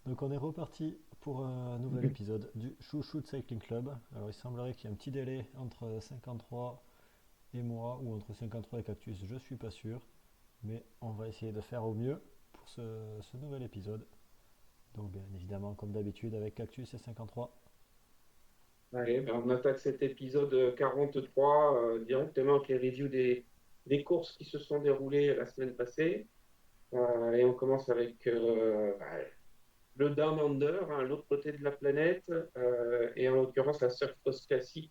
Donc on est reparti pour un nouvel épisode du Chouchou Cycling Club. Alors il semblerait qu'il y ait un petit délai entre 53 et moi, ou entre 53 et Cactus, je suis pas sûr. Mais on va essayer de faire au mieux pour ce nouvel épisode. Donc bien évidemment, comme d'habitude, avec Cactus et 53. Allez, ben, on attaque cet épisode 43 directement avec les reviews des courses qui se sont déroulées la semaine passée. Et on commence avec le Down Under, hein, l'autre côté de la planète, et en l'occurrence la Surf Coast Classic.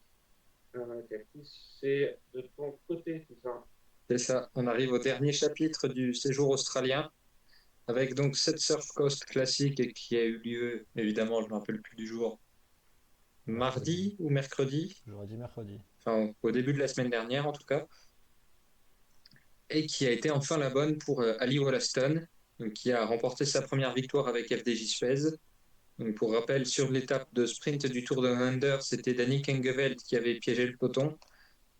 C'est de ton côté tout ça. C'est ça, on arrive au dernier chapitre du séjour australien, avec donc cette Surf Coast classique qui a eu lieu, évidemment, je ne me rappelle plus du jour, Mercredi. mardi ou mercredi, J'aurais dit mercredi. enfin au début de la semaine dernière en tout cas, et qui a été enfin la bonne pour Ali Wollaston, donc, qui a remporté sa première victoire avec FDJ Suez. Donc, pour rappel, sur l'étape de sprint du Tour de Under, c'était Danny Kengeveld qui avait piégé le peloton,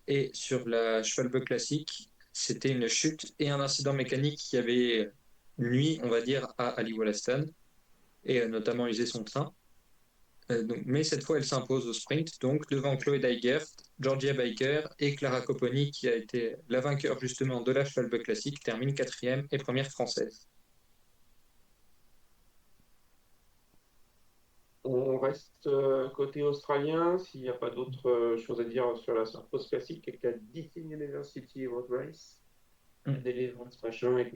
et sur la Schwalbe classique, c'était une chute et un incident mécanique qui avait nuit, on va dire, à Ali Wollaston et notamment usé son train. Mais cette fois, elle s'impose au sprint, donc devant Chloé Dygert, Georgia Baker et Clara Copponi, qui a été la vainqueur justement de la Schwalbe classique, termine quatrième et première française. On reste côté australien, s'il n'y a pas d'autres choses à dire sur la Surf Coast Classic, avec la Deakin University Road Race, la Deliverance machin, et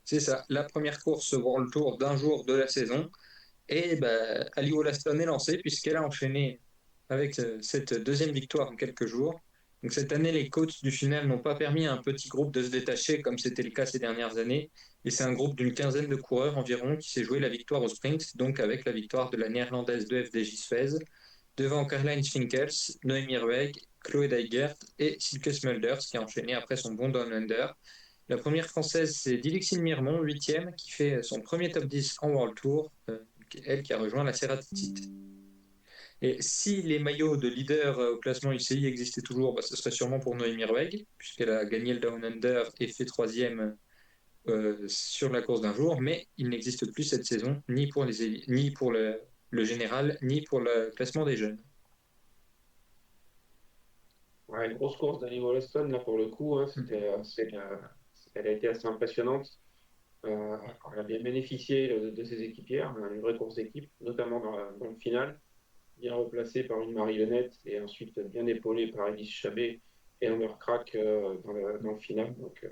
C'est ça, la première course World Tour d'un jour de la saison. Et ben, Ali Wollaston est lancée puisqu'elle a enchaîné avec cette deuxième victoire en quelques jours. Donc cette année, les coachs du final n'ont pas permis à un petit groupe de se détacher comme c'était le cas ces dernières années. Et c'est un groupe d'une quinzaine de coureurs environ qui s'est joué la victoire au sprint, donc avec la victoire de la néerlandaise de FDJ Suez, devant Caroline Schinkels, Noémie Rueg, Chloé Dygert et Silke Smulders qui a enchaîné après son bon down under. La première française, c'est Dilixine Mirmont, huitième, qui fait son premier top 10 en World Tour, elle qui a rejoint la Ceratite. Et si les maillots de leader au classement UCI existaient toujours, bah, ce serait sûrement pour Noémie Rueg, puisqu'elle a gagné le Down Under et fait troisième sur la course d'un jour, mais il n'existe plus cette saison, ni pour le général, ni pour le classement des jeunes. ouais, une grosse course d'Annie Wollaston, là, pour le coup, hein, elle a été assez impressionnante. Elle a bien bénéficié de ses équipières, hein, une vraie course d'équipe, notamment dans le final, bien replacée par une Marie Lenette et ensuite bien épaulée par Elise Chabet et Amber Crack dans le final. Donc,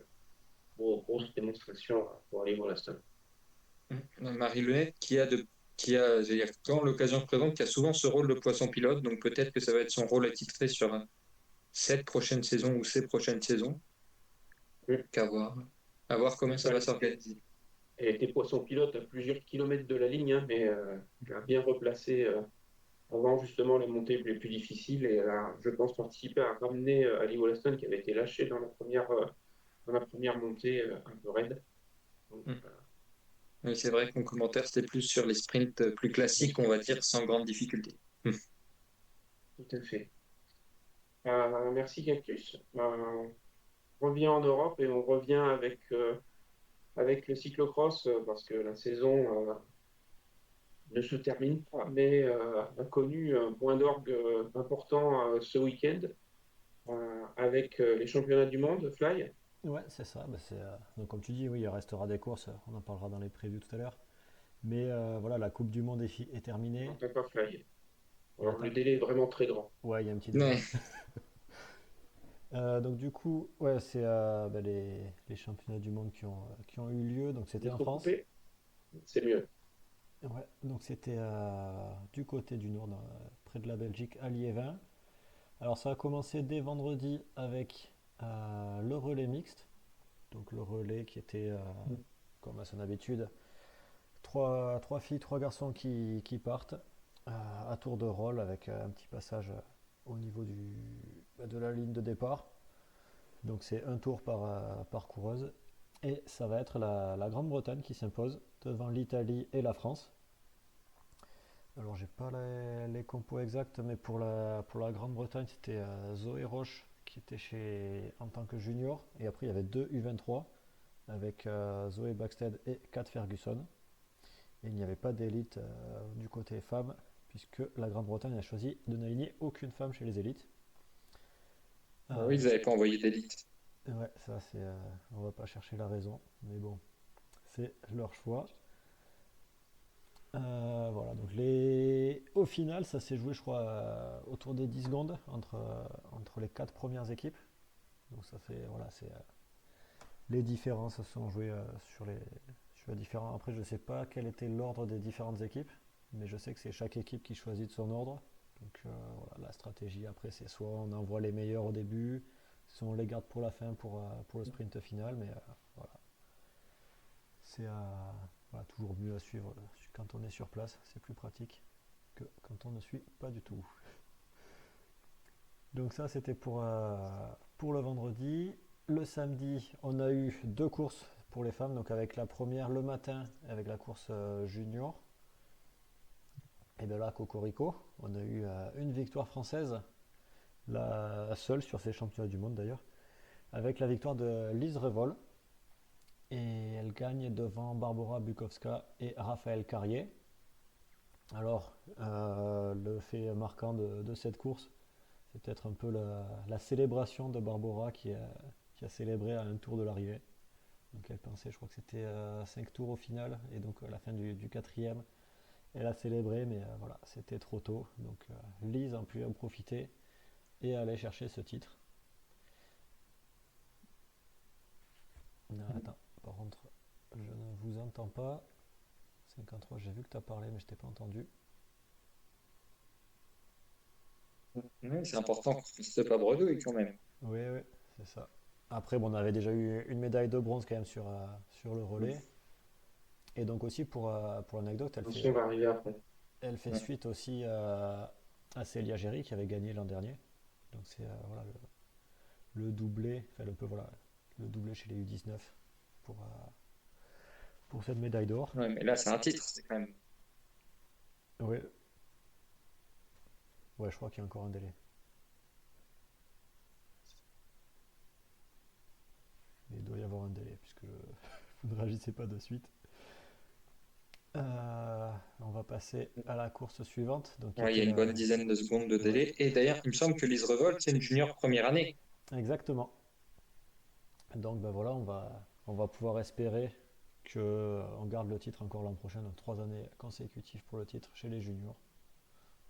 grosse démonstration pour Annie Wollaston. Marie Lenette qui a, j'allais dire, quand l'occasion se présente, qui a souvent ce rôle de poisson pilote, donc peut-être que ça va être son rôle attitré sur cette prochaine saison ou ces prochaines saisons, Mm. qu'à voir. À voir comment ça va Elle s'organiser. elle était poisson pilote à plusieurs kilomètres de la ligne, hein, mais elle a bien replacé avant justement les montées les plus difficiles et elle a, je pense, participé à ramener Ali Wollaston qui avait été lâché dans la première montée un peu raide. Donc, Mm. Oui, c'est vrai que mon commentaire, c'était plus sur les sprints plus classiques, on va dire, sans grande difficulté. Mm. tout à fait. Merci Cactus. On revient en Europe et on revient avec le cyclocross parce que la saison ne se termine pas, mais a connu un point d'orgue important ce week-end avec les championnats du monde Fly. Ouais, c'est ça. Bah, donc comme tu dis, oui, il restera des courses. On en parlera dans les previews tout à l'heure. Mais voilà, la Coupe du Monde est terminée. Non, pas Fly. Ouais, Alors le délai est vraiment très grand. ouais, il y a un petit délai. Ouais, Donc du coup, ouais, c'est bah, les championnats du monde qui ont eu lieu. Donc c'était en Micro France. coupé, c'est mieux. Ouais, donc c'était du côté du nord, près de la Belgique, à Liévin. Alors ça a commencé dès vendredi avec le relais mixte. Donc le relais qui était, comme à son habitude, trois filles, trois garçons qui partent à tour de rôle avec un petit passage au niveau de la ligne de départ. Donc c'est un tour par coureuse. Et ça va être la Grande-Bretagne qui s'impose devant l'Italie et la France. Alors j'ai pas les compos exacts, mais pour la Grande-Bretagne, c'était Zoé Roche qui était en tant que junior. Et après il y avait deux U23 avec Zoé Backstead et Kat Ferguson. Et il n'y avait pas d'élite du côté femmes, puisque la Grande-Bretagne a choisi de n'aligner aucune femme chez les élites. Ah oui, Euh, ils n'avaient pas envoyé d'élite. ouais, ça c'est, on va pas chercher la raison, mais bon, c'est leur choix. Voilà, donc au final, ça s'est joué, je crois, autour des 10 secondes entre les quatre premières équipes. Donc ça fait, voilà, les différences se sont jouées sur les différents. Après, je sais pas quel était l'ordre des différentes équipes, mais je sais que c'est chaque équipe qui choisit de son ordre. Donc voilà, la stratégie après, c'est soit on envoie les meilleurs au début, soit on les garde pour la fin pour le sprint final, mais voilà, c'est voilà, toujours mieux à suivre quand on est sur place, c'est plus pratique que quand on ne suit pas du tout. Donc ça, c'était pour le vendredi. Le samedi, on a eu deux courses pour les femmes. Donc avec la première le matin, avec la course junior. Et bien là, Cocorico, on a eu une victoire française, la seule sur ces championnats du monde d'ailleurs, avec la victoire de Lise Revol. Et elle gagne devant Barbara Bukowska et Raphaël Carrier. Alors, le fait marquant de cette course, c'est peut-être un peu la célébration de Barbara qui a célébré à un tour de l'arrivée. Donc elle pensait, je crois que c'était 5 tours au final, et donc à la fin du quatrième, elle a célébré, mais voilà, c'était trop tôt. Donc Lise a pu en profiter et aller chercher ce titre. Non, attends, par contre, je ne vous entends pas. 53, j'ai vu que tu as parlé, mais je t'ai pas entendu. Ouais, c'est important qu'on ne se pas bredouille quand même. Oui, oui, c'est ça. Après, bon, on avait déjà eu une médaille de bronze quand même sur le relais. Et donc aussi pour l'anecdote, On va arriver après. elle fait Ouais. suite aussi à Célia Géry qui avait gagné l'an dernier. Donc c'est voilà, le doublé, enfin voilà, le doublé chez les U19 pour, euh, pour cette médaille d'or. Ouais, mais là, c'est un titre, c'est quand même. Ouais, ouais, je crois qu'il y a encore un délai. Mais il doit y avoir un délai puisque vous ne réagissez pas de suite. On va passer à la course suivante, donc qui Ouais, il y a était une bonne dizaine de secondes de ouais, délai. Et d'ailleurs, il me semble que Lise Revolt, c'est une junior première année. exactement. Donc ben voilà, on va pouvoir espérer qu'on garde le titre encore l'an prochain, donc 3 années consécutives pour le titre chez les juniors.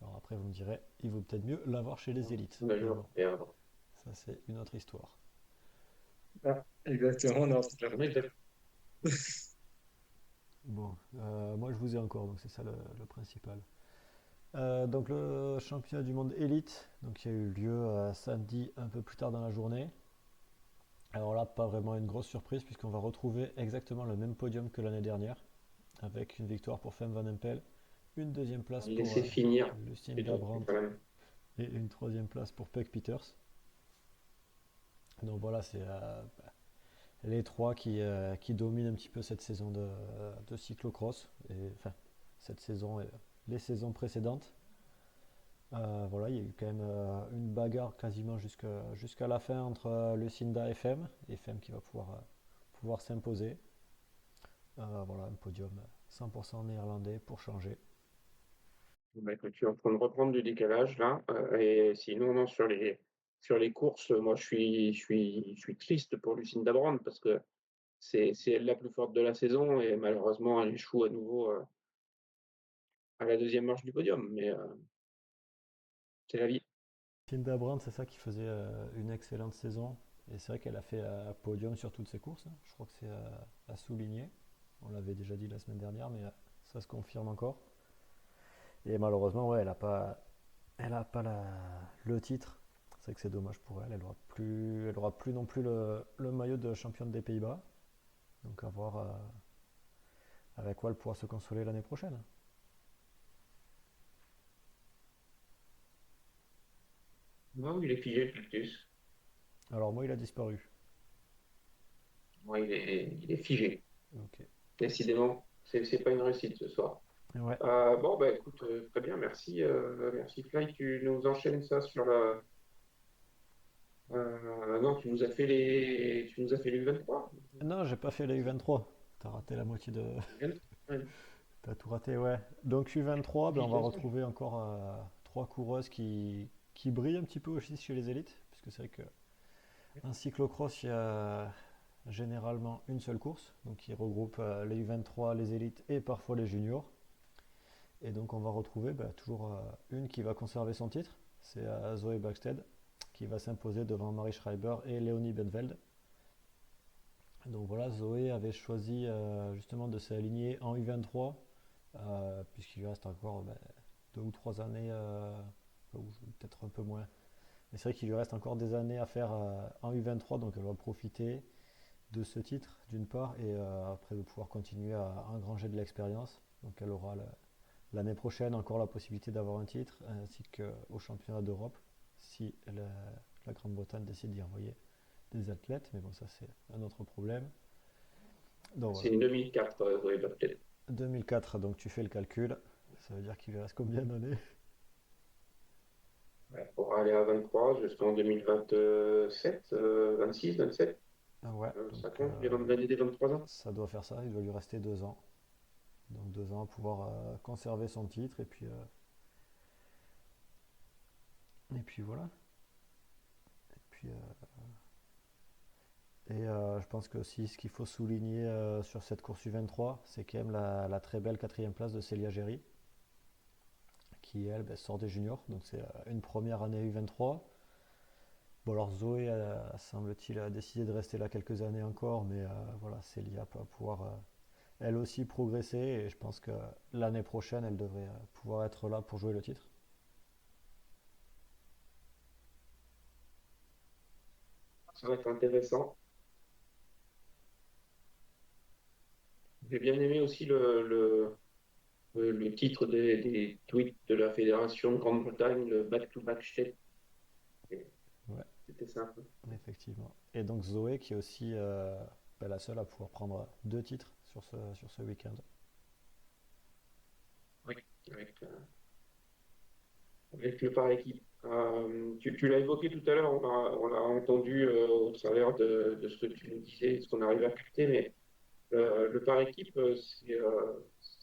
Alors après, vous me direz, il vaut peut-être mieux l'avoir chez les élites. Ben, je Mais vais bon, perdre. ça c'est une autre histoire. Ah, exactement, non. Jamais de- Bon, moi je vous ai encore, donc c'est ça le principal. Donc le championnat du monde élite, donc il y a eu lieu samedi un peu plus tard dans la journée. Alors là, pas vraiment une grosse surprise puisqu'on va retrouver exactement le même podium que l'année dernière, avec une victoire pour Fem Van Empel, une deuxième place pour Laisser finir Lucinda plutôt, Brandt quand même. et une troisième place pour Peg Peters. Donc voilà, c'est les trois qui dominent un petit peu cette saison de cyclocross, et, enfin cette saison et les saisons précédentes. Voilà, il y a eu quand même une bagarre quasiment jusqu'à la fin entre Lucinda et FM qui va pouvoir s'imposer. Voilà, un podium 100% néerlandais pour changer. Bah, écoute, tu es en train de reprendre du décalage là. Et sinon, non, sur les courses, moi je suis triste pour Lucinda Brand parce que c'est elle la plus forte de la saison et malheureusement elle échoue à nouveau à la deuxième marche du podium. Mais c'est la vie. Lucinda Brandt, c'est ça qui faisait une excellente saison. Et c'est vrai qu'elle a fait podium sur toutes ses courses, hein. Je crois que c'est à souligner. On l'avait déjà dit la semaine dernière, mais ça se confirme encore. Et malheureusement, ouais, elle a pas le titre. C'est vrai que c'est dommage pour elle. Elle aura plus non plus le maillot de championne des Pays-Bas. Donc à voir avec quoi elle pourra se consoler l'année prochaine. Non, il est figé le cactus. Alors moi, il a disparu. Ouais, il est figé. Ok. Décidément, c'est pas une réussite ce soir. Ouais. Bon, bah écoute, très bien, merci, merci Fly. Tu nous enchaînes ça sur la. Non, tu nous as fait les 23. Non, j'ai pas fait la U23. T'as raté la moitié de. Ouais. T'as tout raté, ouais. Donc U23, ben, on va Félicitations. retrouver encore trois coureuses qui brillent un petit peu aussi chez les élites, puisque c'est vrai qu'un cyclocross, il y a généralement une seule course, donc qui regroupe les U23, les élites et parfois les juniors. Et donc on va retrouver toujours une qui va conserver son titre, c'est Zoé Bachsted, qui va s'imposer devant Marie Schreiber et Léonie Benveld. Donc voilà, Zoé avait choisi justement de s'aligner en U23, puisqu'il lui reste encore 2 ou 3 années, ou peut-être un peu moins. Mais c'est vrai qu'il lui reste encore des années à faire en U23, donc elle va profiter de ce titre d'une part, et après de pouvoir continuer à engranger de l'expérience. Donc elle aura l'année prochaine encore la possibilité d'avoir un titre, ainsi qu'au championnat d'Europe, si la Grande-Bretagne décide d'y envoyer des athlètes, mais bon, ça c'est un autre problème. Donc C'est voilà, une 2004, Zoé Baptiste. 2004, donc tu fais le calcul, ça veut dire qu'il lui reste combien d'années? Ouais, pour aller à 23 jusqu'en 2027, 26, 27. Ah ouais, Ça donc compte, l'année des 23 ans. ça doit faire ça, il doit lui rester 2 ans. Donc 2 ans à pouvoir conserver son titre, et puis voilà. Puis, je pense que aussi ce qu'il faut souligner sur cette course U23, c'est quand même la très belle quatrième place de Célia Géry, qui elle sort des juniors, donc c'est une première année U23. Bon alors Zoé semble-t-il a décidé de rester là quelques années encore, mais voilà, Célia va pouvoir elle aussi progresser, et je pense que l'année prochaine elle devrait pouvoir être là pour jouer le titre. Ça va être intéressant. J'ai bien aimé aussi le titre des tweets de la Fédération de Grande-Bretagne, le back-to-back shit. Ouais, C'était simple. effectivement. Et donc Zoé qui est aussi la seule à pouvoir prendre 2 titres sur ce week-end. Oui, avec, avec le par équipe. Tu l'as évoqué tout à l'heure, on l'a entendu au travers de ce que tu nous disais, de ce qu'on arrive à capter, mais le par équipe,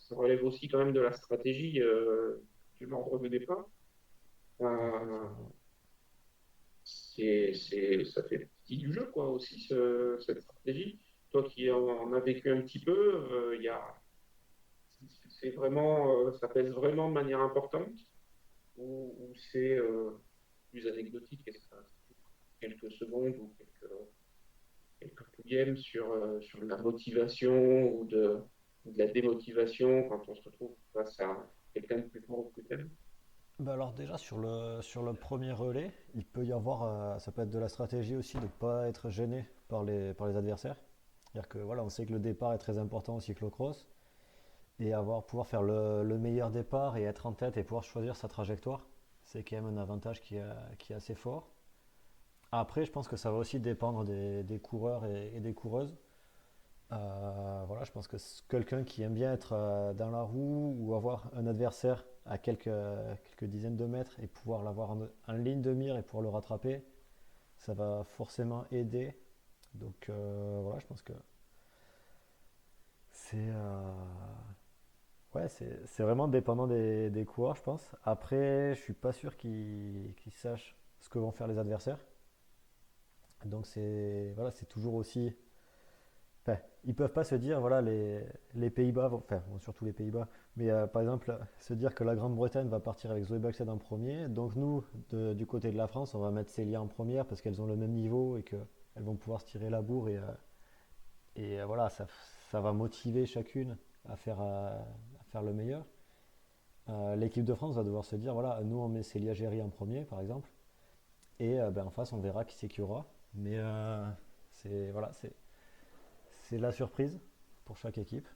ça relève aussi quand même de la stratégie du l'ordre de départ. Euh, Effectivement. ça fait partie du jeu, quoi, aussi, cette stratégie. Toi qui en as vécu un petit peu, c'est vraiment, ça pèse vraiment de manière importante ou c'est plus anecdotique et ça, quelques secondes ou quelques pouillèmes sur de la motivation ou de la démotivation quand on se retrouve face à quelqu'un de plus fort ou plus faible. Alors déjà sur le premier relais, il peut y avoir, ça peut être de la stratégie aussi de ne pas être gêné par les adversaires. C'est-à-dire que voilà, on sait que le départ est très important au cyclocross, et pouvoir faire le meilleur départ et être en tête et pouvoir choisir sa trajectoire, c'est quand même un avantage qui est assez fort. Après, je pense que ça va aussi dépendre des coureurs et des coureuses. Voilà, je pense que quelqu'un qui aime bien être dans la roue ou avoir un adversaire à quelques dizaines de mètres et pouvoir l'avoir en ligne de mire et pouvoir le rattraper, ça va forcément aider. Donc voilà, je pense que c'est ouais, c'est vraiment dépendant des coureurs, je pense. Après, je suis pas sûr qu'ils sachent ce que vont faire les adversaires. Donc c'est voilà, c'est toujours aussi. Enfin, ils peuvent pas se dire, voilà, les Pays-Bas, enfin, bon, surtout les Pays-Bas, mais par exemple, se dire que la Grande-Bretagne va partir avec Zoe Bachsted en premier. Donc nous, du côté de la France, on va mettre Célia en première parce qu'elles ont le même niveau et qu'elles vont pouvoir se tirer la bourre, et voilà, ça va motiver chacune à faire le meilleur. L'équipe de France va devoir se dire, voilà, nous on met Célia Géry en premier, par exemple, et en face on verra qui c'est qui aura. Mais voilà, c'est la surprise pour chaque équipe.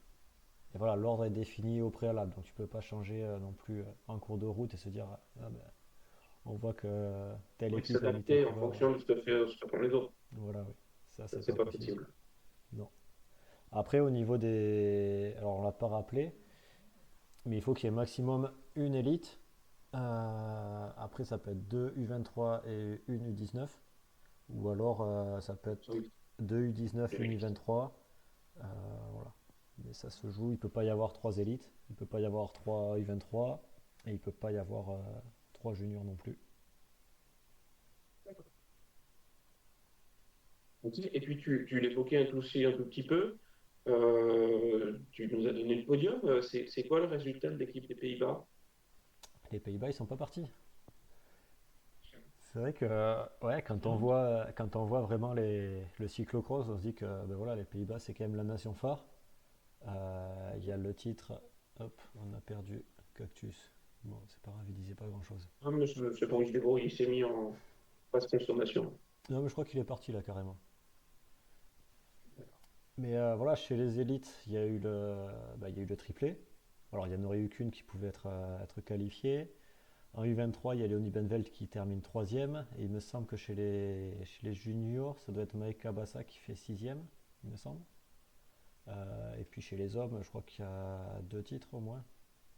Et voilà, l'ordre est défini au préalable, donc tu peux pas changer non plus en cours de route et se dire, ah, on voit que telle Oui, équipe a mis tel s'adapter en coureur. fonction de ce que font les autres. Voilà, oui, ça Ça, c'est c'est pas pas possible. possible. Non. Après, au niveau des. Alors, on l'a pas rappelé, mais il faut qu'il y ait maximum une élite. Après, ça peut être deux U23 et une U19. Ou alors, ça peut être Oui, deux U19, le une mixte. U23. Voilà. Mais ça se joue, il peut pas y avoir 3 élites, il peut pas y avoir 3 U23, et il peut pas y avoir 3 juniors non plus. Ok. Et puis tu l'évoquais aussi un tout petit peu. Tu nous as donné le podium. C'est quoi le résultat de l'équipe des Pays-Bas? Les Pays-Bas, ils sont pas partis. C'est vrai que ouais, quand on voit vraiment le cyclocross, on se dit que ben voilà, les Pays-Bas, c'est quand même la nation phare. Il y a le titre, hop, on a perdu Cactus. Bon, c'est pas grave, il disait pas grand-chose. Ah, mais c'est bon, il se débrouille, il s'est mis en basse consommation. Non, mais je crois qu'il est parti là carrément. Mais voilà, chez les élites, il y a eu le triplé. Alors, il n'y en aurait eu qu'une qui pouvait être qualifiée. En U23, il y a Léonie Benveld qui termine troisième. Et il me semble que chez les juniors, ça doit être Maëk Kabassa qui fait sixième, il me semble. Et puis chez les hommes, je crois qu'il y a 2 titres au moins.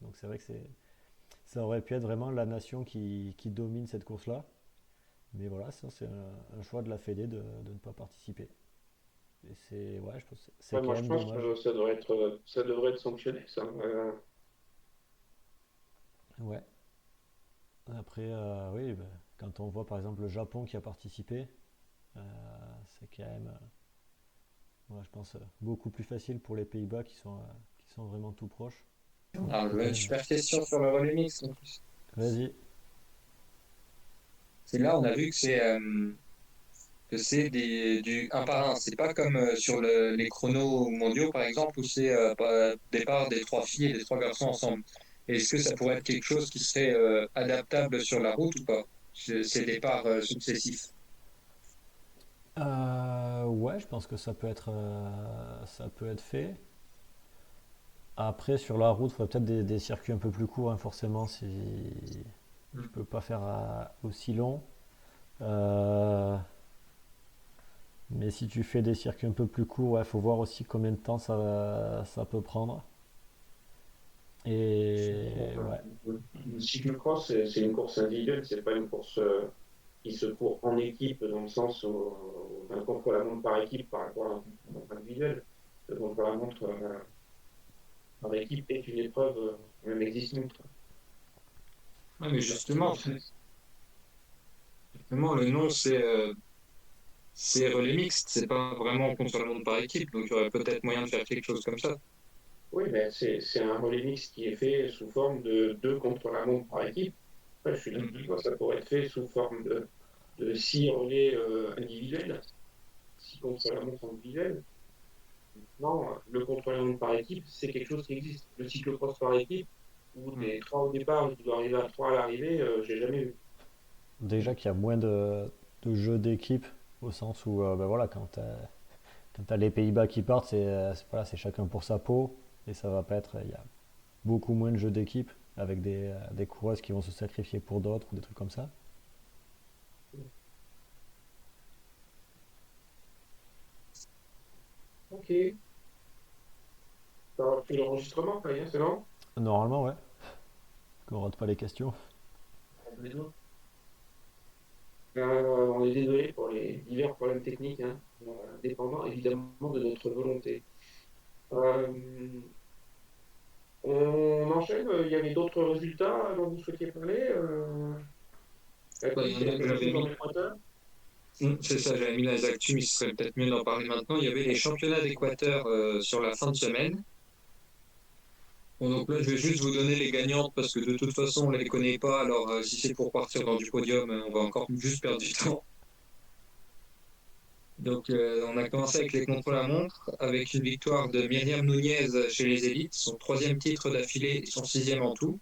Donc c'est vrai que ça aurait pu être vraiment la nation qui domine cette course-là. Mais voilà, ça c'est un choix de la Fédé de ne pas participer. Et ouais, je pense que c'est Ouais, quand moi, je même pense dommage. que ça devrait être sanctionné, ça. Ouais. Après, oui, ben, quand on voit par exemple le Japon qui a participé, euh, c'est quand même, ouais, je pense, beaucoup plus facile pour les Pays-Bas qui sont vraiment tout proches. Alors, C'est j'avais quand une même. super question sur le relais mixte en plus. Vas-y. C'est là, on a vu que c'est du un par un. C'est pas comme sur les chronos mondiaux, par exemple, où c'est départ des 3 filles et des 3 garçons ensemble. Est-ce que ça pourrait être quelque chose qui serait adaptable sur la route ou pas? Ces départs successifs. Ouais, je pense que ça peut être fait. Après, sur la route, il faudrait peut-être des circuits un peu plus courts, hein, forcément, si tu peux pas faire aussi long. Euh, mais si tu fais des circuits un peu plus courts, il faut voir aussi combien de temps ça peut prendre. Et Enfin, ouais, le cyclocross, c'est une course individuelle, c'est pas une course qui se court en équipe, dans le sens où un contre-la-montre par équipe par rapport à un contre-la-montre individuel. Le contre-la-montre par équipe est une épreuve même existante. Ouais, mais justement, le nom, c'est relais mixte. C'est pas vraiment contre le monde par équipe. Donc, il y aurait peut-être moyen de faire quelque chose comme ça. Oui, mais c'est un relais mix qui est fait sous forme de deux contre-la-montre par équipe. Ouais, je suis d'accord, ça pourrait être fait sous forme de 6 relais individuels, 6 contre-la-montre individuels. Non, le contre-la-montre par équipe, c'est quelque chose qui existe. Le cyclocross par équipe, où tu es 3 au départ et tu dois arriver à 3 à l'arrivée, j'ai jamais vu. déjà qu'il y a moins de jeux d'équipe, au sens où, ben voilà, quand t'as les Pays-Bas qui partent, voilà, c'est chacun pour sa peau, et ça va pas être. Il y a beaucoup moins de jeux d'équipe, avec des coureuses qui vont se sacrifier pour d'autres, ou des trucs comme ça. Ok. Ça a repris l'enregistrement, ça y est, c'est bon? Normalement, ouais, qu'on rate pas les questions. On est désolé pour les divers problèmes techniques, hein, dépendant évidemment de notre volonté. Euh, on enchaîne, il y avait d'autres résultats dont vous souhaitiez parler. Ouais, Actu, c'est quelque chose j'avais dans mis, l'Équateur. c'est ça, j'avais mis les actus, mais ce serait peut-être mieux d'en parler maintenant. Il y avait les championnats d'Équateur sur la fin de semaine. Bon, donc là, je vais juste vous donner les gagnantes parce que de toute façon, on ne les connaît pas. Alors, si c'est pour partir dans du podium, on va encore juste perdre du temps. Donc, on a commencé avec les contre-la-montre, avec une victoire de Myriam Nunez chez les élites, son 3e titre d'affilée et son 6e en tout.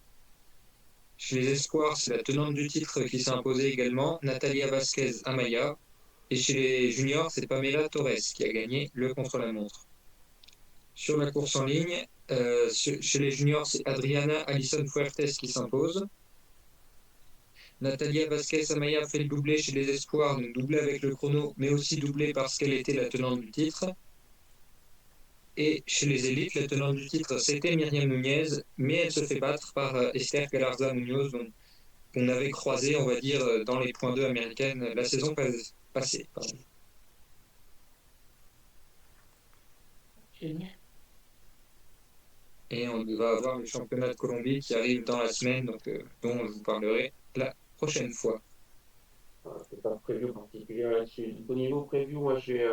Chez les espoirs, c'est la tenante du titre qui s'est imposée également, Natalia Vasquez Amaya. Et chez les juniors, c'est Pamela Torres qui a gagné le contre-la-montre. Sur la course en ligne, chez les juniors, c'est Adriana Alison Fuertes qui s'impose. Natalia Vasquez Amaya fait le doublé chez les espoirs, donc doublé avec le chrono, mais aussi doublé parce qu'elle était la tenante du titre. Et chez les élites, la tenante du titre, c'était Myriam Nunez, mais elle se fait battre par Esther Galarza Munoz, qu'on avait croisé, on va dire, dans les points 2 américaines la saison passée. Génial. Et on va avoir le championnat de Colombie qui arrive dans la semaine, donc, dont je vous parlerai la prochaine fois. C'est pas prévu particulier là-dessus. Au niveau prévu, moi, je vais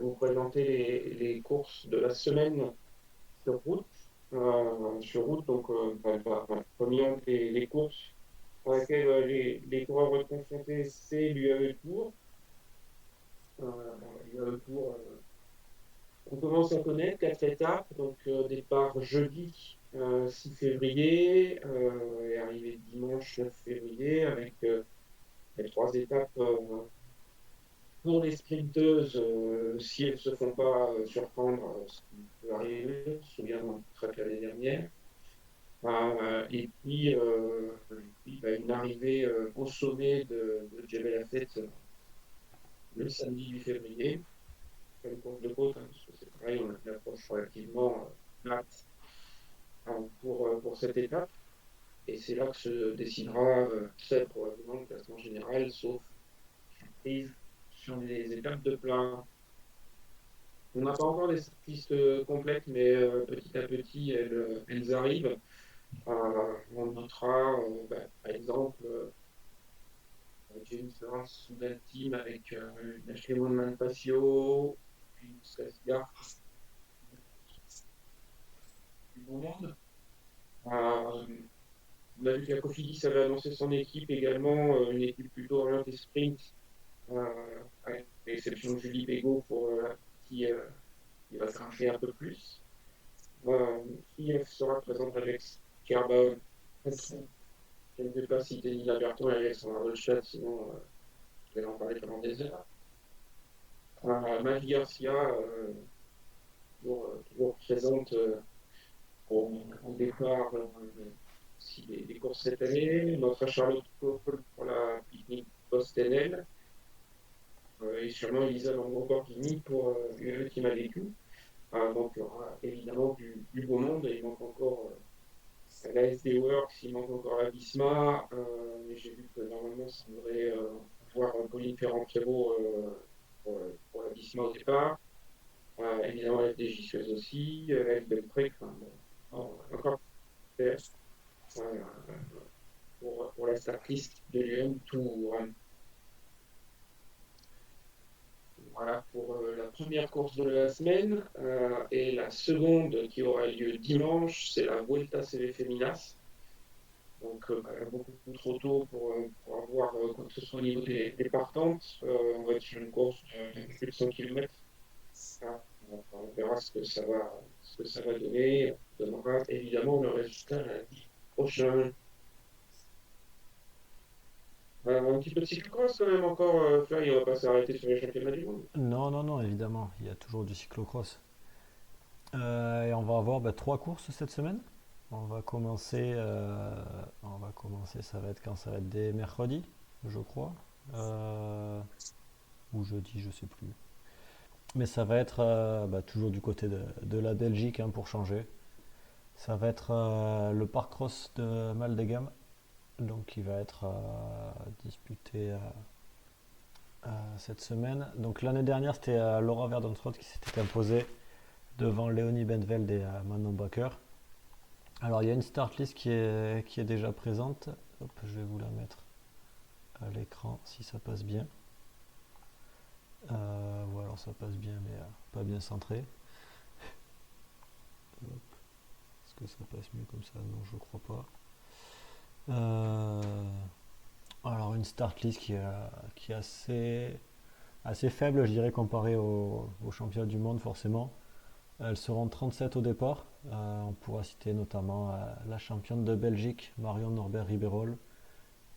vous présenter les courses de la semaine sur route. Donc, premièrement, les courses pour lesquelles les coureurs vont être confrontés, c'est l'UAE Tour. L'UAE Tour, on commence à connaître 4 étapes. Donc, départ jeudi 6 février et arrivé dimanche 9 février avec les 3 étapes pour les sprinteuses, si elles ne se font pas surprendre, ce qui peut arriver. Je me souviens d'un track l'année dernière. Une arrivée au sommet de Jebel Afet le samedi 8 février. Une course de côte, hein, parce que c'est pareil, on a une approche relativement plate pour cette étape. Et c'est là que se décidera très probablement le classement général, sauf surprise sur les étapes de plat. On n'a pas encore des pistes complètes, mais petit à petit, elles arrivent. On notera, par exemple, James Lawrence sous le team avec Lachemon Manpasio, puis Skarsgård du bon monde. On a vu que Cofidis avait annoncé son équipe également, une équipe plutôt orientée sprint, avec l'exception de Julie Bégaud qui, qui va s'arracher un peu plus. Qui sera présente avec Kerbao. Je ne sais pas si Denis Berton et Alex sont dans le chat, sinon je vais en parler pendant des heures. Magie Garcia, toujours présente au départ si les courses cette année. Notre Charlotte Cole pour la pique-nique post-NL. Et sûrement Elisa Lamborghini pour le Team Alécu. Donc il y aura évidemment du beau monde. Il manque encore la SD Works, il manque encore la Bisma. Mais j'ai vu que normalement ça devrait avoir Pauline Ferrand-Prévot pour la Bisma au départ. Évidemment la FDJ Suez aussi, la FB Trek. Encore pour la startlist de l'UM Tour. Voilà pour la première course de la semaine. Et la seconde qui aura lieu dimanche, c'est la Vuelta CV Feminas. Donc beaucoup trop tôt pour avoir quoi que ce soit au niveau des partantes. On va être sur une course de plus de 100 km. On verra ce que ça va donner. On donnera évidemment le résultat lundi prochain. Un petit peu de cyclocross quand même encore, Fly, on va pas s'arrêter sur les championnats du monde. Non, non, non, évidemment, il y a toujours du cyclocross. Et on va avoir 3 courses cette semaine. On va commencer, ça va être quand? Ça va être dès mercredi, je crois. Ou jeudi, je sais plus. Mais ça va être toujours du côté de la Belgique, hein, pour changer. Ça va être le Parkrose de Maldegem, donc qui va être disputé cette semaine. Donc l'année dernière, c'était Laura Verdontrot qui s'était imposée devant Léonie Bentveld et Manon Bakker. Alors il y a une start list qui est déjà présente. Hop, je vais vous la mettre à l'écran si ça passe bien. Ou alors ça passe bien mais pas bien centré. Hop. Est-ce que ça passe mieux comme ça? Non, je crois pas. Alors une start list qui est assez faible, je dirais, comparée aux championnats du monde forcément. Elles seront 37 au départ. On pourra citer notamment la championne de Belgique, Marion Norbert-Riberol.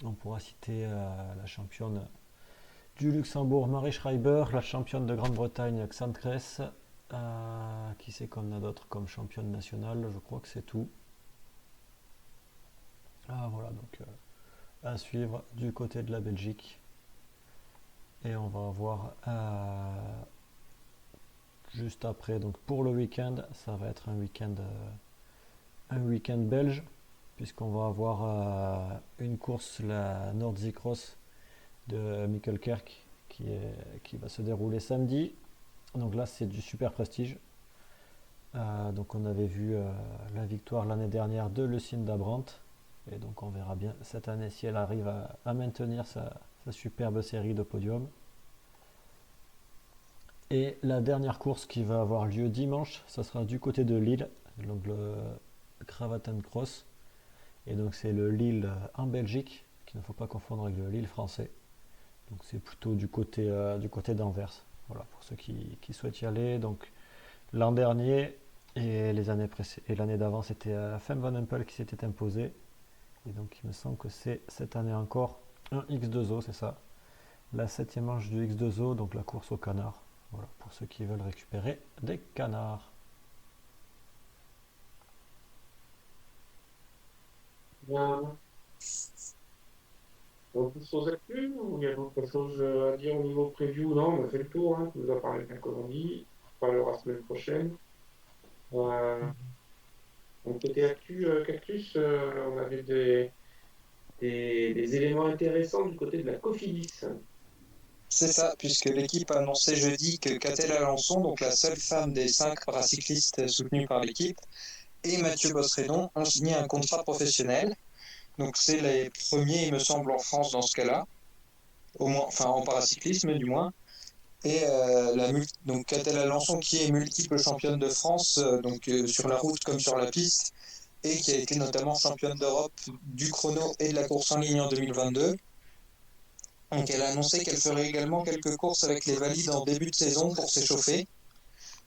On pourra citer la championne du Luxembourg, Marie Schreiber, la championne de Grande-Bretagne, Xand Kress. Qui c'est qu'on a d'autres comme championne nationale? Je crois que c'est tout. Voilà, donc à suivre du côté de la Belgique. Et on va avoir juste après, donc pour le week-end, ça va être un week-end belge, puisqu'on va avoir une course, la Nordic Cross de Mikkelkerk, qui va se dérouler samedi. Donc là, c'est du super prestige. Donc on avait vu la victoire l'année dernière de Lucinda Brandt. Et donc on verra bien cette année si elle arrive à maintenir sa superbe série de podiums. Et la dernière course qui va avoir lieu dimanche, ça sera du côté de Lille, donc le Cravaten Cross. Et donc c'est le Lille en Belgique, qu'il ne faut pas confondre avec le Lille français. Donc c'est plutôt du côté d'Anvers. Voilà, pour ceux qui souhaitent y aller. Donc l'an dernier et l'année d'avant, c'était Fem Van Empel qui s'était imposé. Et donc il me semble que c'est cette année encore un X2O, c'est ça. La septième manche du X2O, donc la course au canard. Voilà, pour ceux qui veulent récupérer des canards. Bien. On pousse aux actus ou il y a d'autres choses à dire au niveau preview? Non, on a fait le tour, hein. Tu nous as parlé de la Colombie. On parlera la semaine prochaine. Euh, donc, côté actu, Cactus, on avait des éléments intéressants du côté de la Cofidis. C'est ça, puisque l'équipe a annoncé jeudi que Catel Alençon, donc la seule femme des 5 paracyclistes soutenus par l'équipe, et Mathieu Bossredon ont signé un contrat professionnel. Donc c'est les premiers, il me semble, en France dans ce cas-là, au moins, enfin en paracyclisme du moins. Et donc Catel Alençon qui est multiple championne de France, sur la route comme sur la piste, et qui a été notamment championne d'Europe du chrono et de la course en ligne en 2022. Donc elle a annoncé qu'elle ferait également quelques courses avec les valides en début de saison pour s'échauffer,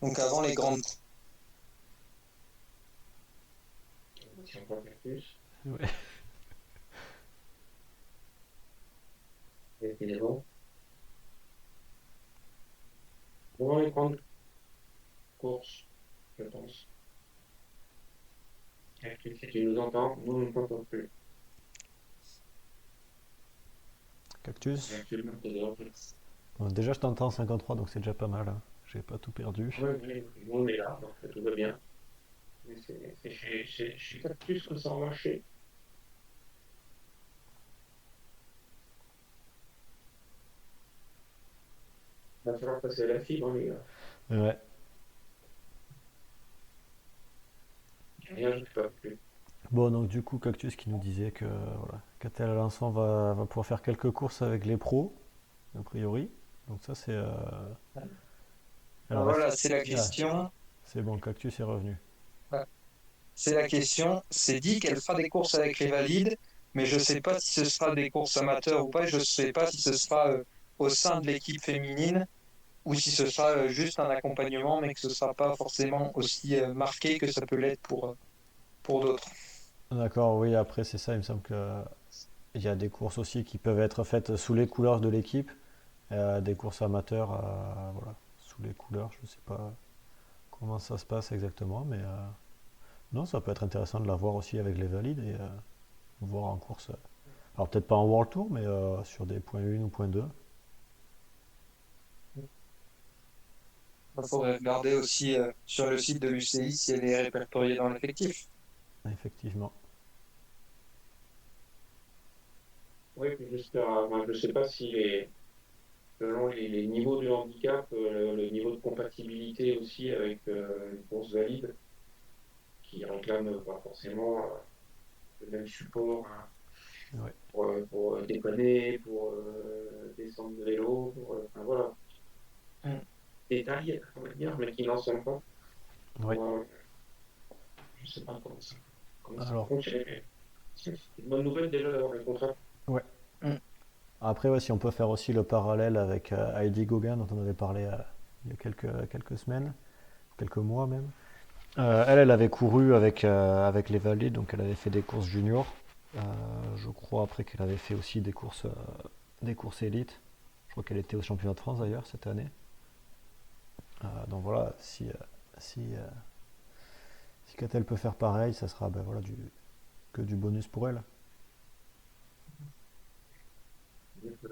donc avant les grandes. Tiens, pas Cactus. Ouais. Évidemment. On va les grandes courses, je pense. Cactus, si tu nous entends, nous ne t'entendons plus. Cactus. Actuellement, c'est dehors. Bon, déjà je t'entends 53, donc c'est déjà pas mal, hein. J'ai pas tout perdu. Oui, oui, on est là, donc tout va bien. Mais c'est chez Cactus que ça a marché. Il va falloir passer à la fibre, les gars. Ouais. Rien, je ne peux pas plus. Bon, donc du coup, Cactus qui nous disait que voilà, Catel Alençon va pouvoir faire quelques courses avec les pros, a priori. Donc ça, c'est... Alors Alors, voilà, c'est la ah, question. c'est bon, Cactus est revenu. C'est la question. C'est dit qu'elle fera des courses avec les valides, mais je ne sais pas si ce sera des courses amateurs ou pas. Je ne sais pas si ce sera au sein de l'équipe féminine ou si ce sera juste un accompagnement, mais que ce ne sera pas forcément aussi marqué que ça peut l'être pour d'autres. D'accord, oui, après, c'est ça, il me semble que il y a des courses aussi qui peuvent être faites sous les couleurs de l'équipe, des courses amateurs, voilà, sous les couleurs, je ne sais pas comment ça se passe exactement, mais non, ça peut être intéressant de la voir aussi avec les valides et voir en course. Alors peut-être pas en World Tour, mais sur des points 1 ou points 2. Il faudrait regarder aussi sur le site de l'UCI si elle est répertoriée dans l'effectif. Effectivement. Oui, puis moi, je ne sais pas si selon les niveaux de handicap, le niveau de compatibilité aussi avec une course valide, qui réclame pas forcément le même support, hein, Ouais. pour déconner, pour descendre de vélo, enfin, voilà, Mm. détails, on va dire, mais qui n'en sont pas. Oui. Euh, je ne sais pas comment ça Alors, fonctionne. C'est une bonne nouvelle déjà d'avoir un contrat. ouais. Mm. Après, ouais, si on peut faire aussi le parallèle avec Heidi Gauguin, dont on avait parlé il y a quelques semaines, quelques mois même. Elle avait couru avec les valides, donc elle avait fait des courses juniors. Je crois après qu'elle avait fait aussi des courses élites. Je crois qu'elle était au championnat de France d'ailleurs cette année. Donc voilà, si Catel peut faire pareil, ça sera ben, voilà, que du bonus pour elle.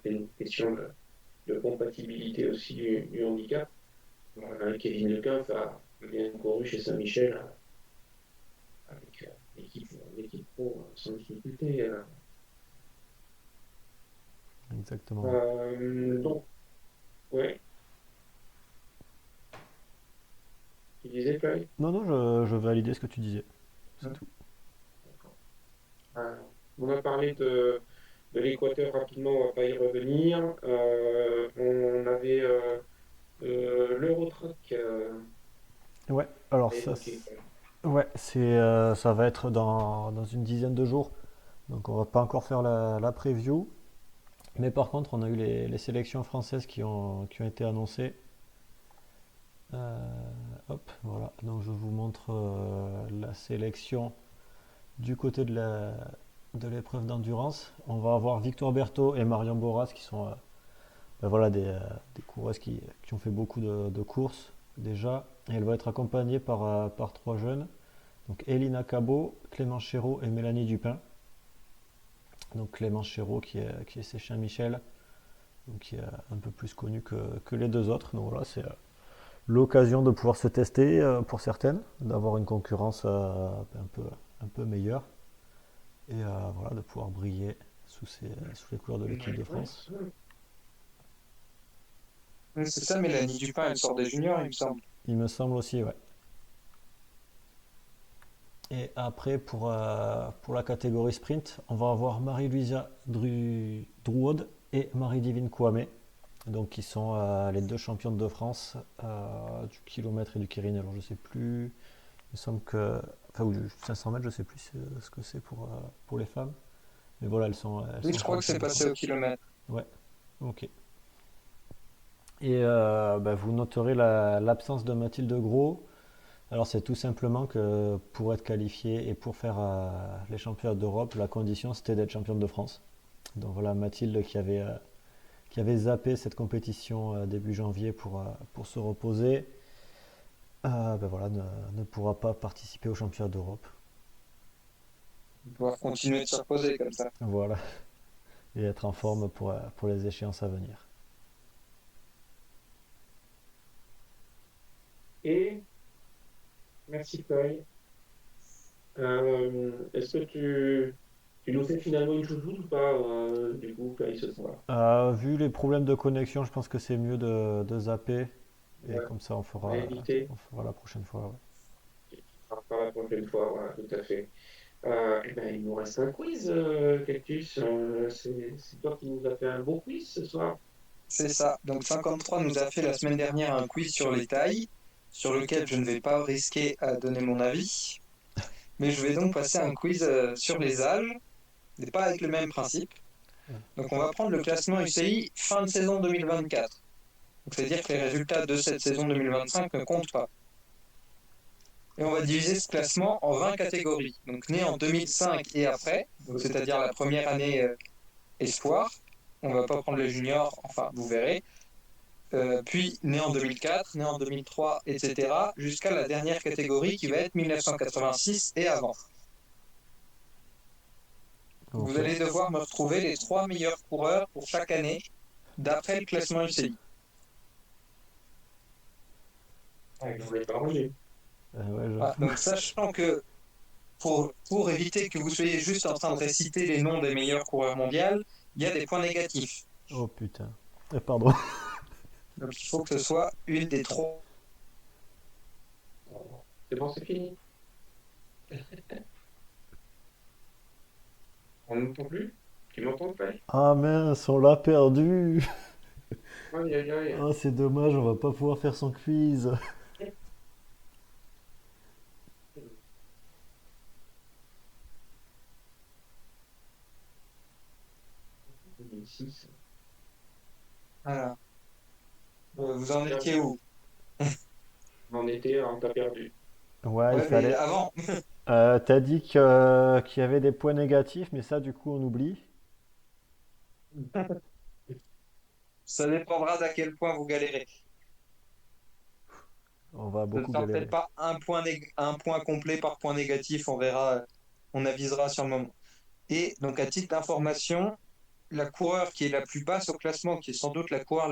C'est une question de compatibilité aussi du handicap. Kevin Lecoq a bien couru chez Saint-Michel avec l'équipe pro sans difficulté. Exactement. Donc, ouais, Tu disais, Fly? Non, non, je validais ce que tu disais. C'est Hmm. tout. Euh, on a parlé de l'Équateur rapidement, on va pas y revenir. On avait l'Eurotrack Ouais, alors à évoquer. ouais, ça va être dans une dizaine de jours. Donc on va pas encore faire la preview. Mais par contre, on a eu les sélections françaises qui ont été annoncées. Hop, voilà. Donc je vous montre la sélection du côté de l'épreuve d'endurance. On va avoir Victoire Berthaud et Marion Boras qui sont ben voilà, des coureuses qui ont fait beaucoup de courses déjà. Et elle va être accompagnée par trois jeunes. Donc Elina Cabot, Clément Chéreau et Mélanie Dupin. Donc Clément Chéreau qui est chez Saint-Michel, donc qui est un peu plus connu que les deux autres. Donc voilà, c'est l'occasion de pouvoir se tester pour certaines, d'avoir une concurrence un peu meilleure et voilà, de pouvoir briller sous les couleurs de l'équipe de Ouais, France. C'est ça, Mélanie Dupin, elle sort des juniors, il me semble. Il me semble aussi, ouais. Et après, pour la catégorie sprint, on va avoir Marie-Louisa Drouod et Marie-Divine Kouamé, donc qui sont les deux championnes de France du kilomètre et du Kérine. Alors je sais plus, il me semble que, enfin ou du 500 mètres, je sais plus ce que c'est pour les femmes, mais voilà, elles Oui, sont je crois que c'est championnes de passé au France. kilomètre. Ouais, ok. Et bah, vous noterez l'absence de Mathilde Gros. Alors c'est tout simplement que pour être qualifié et pour faire les championnats d'Europe, la condition c'était d'être championne de France. Donc voilà, Mathilde qui avait zappé cette compétition début janvier pour se reposer, ben voilà, ne pourra pas participer aux championnats d'Europe. On va pouvoir continuer de se reposer comme ça. Voilà, et être en forme pour les échéances à venir. et merci, Fly. Est-ce que tu nous fais finalement une chouchoute ou pas, du coup, Fly, ce soir? Vu les problèmes de connexion, je pense que c'est mieux de zapper et Ouais, comme ça à éviter. on fera la prochaine fois. Ouais. On en reparlera la prochaine fois, voilà, tout à fait. Eh ben, il nous reste un quiz, Cactus. C'est toi qui nous as fait un beau quiz ce soir. C'est ça. Donc 53 nous a fait la semaine dernière un quiz sur les tailles, sur lequel je ne vais pas risquer à donner mon avis. Mais je vais donc passer un quiz sur les âges, mais pas avec le même principe. Donc on va prendre le classement UCI fin de saison 2024. Donc c'est-à-dire que les résultats de cette saison 2025 ne comptent pas. Et on va diviser ce classement en 20 catégories. Donc né en 2005 et après, donc c'est-à-dire la première année espoir. On ne va pas prendre les juniors, enfin vous verrez. Puis né en 2004, né en 2003, etc. jusqu'à la dernière catégorie qui va être 1986 et avant. Vous Ok. allez devoir me retrouver les trois meilleurs coureurs pour chaque année d'après le classement UCI. Ouais, j'en ai pas rangé. Ouais, Ah, j'avoue. donc sachant que pour éviter que vous soyez juste en train de réciter les noms des meilleurs coureurs mondiaux, il y a des points négatifs. Oh putain. Pardon. Donc il faut que ce soit une des trois. C'est bon, c'est fini. On ne m'entend plus? Tu m'entends, Fly? Ah mince, on l'a perdu. Aïe, aïe, aïe. Oh, c'est dommage, on va pas pouvoir faire son quiz. 2006. Voilà. Vous en étiez Perdu. où? On en était, on t'a perdu. Ouais, il Ouais, mais fallait. avant, T'as dit qu'il y avait des points négatifs, mais ça, du coup, on oublie. ça dépendra d'à quel point vous galérez. On va Ce ne beaucoup sera peut-être galérer. pas un point complet par point négatif, on verra, on avisera sur le moment. Et donc à titre d'information, la coureure qui est la plus basse au classement, qui est sans doute la coureure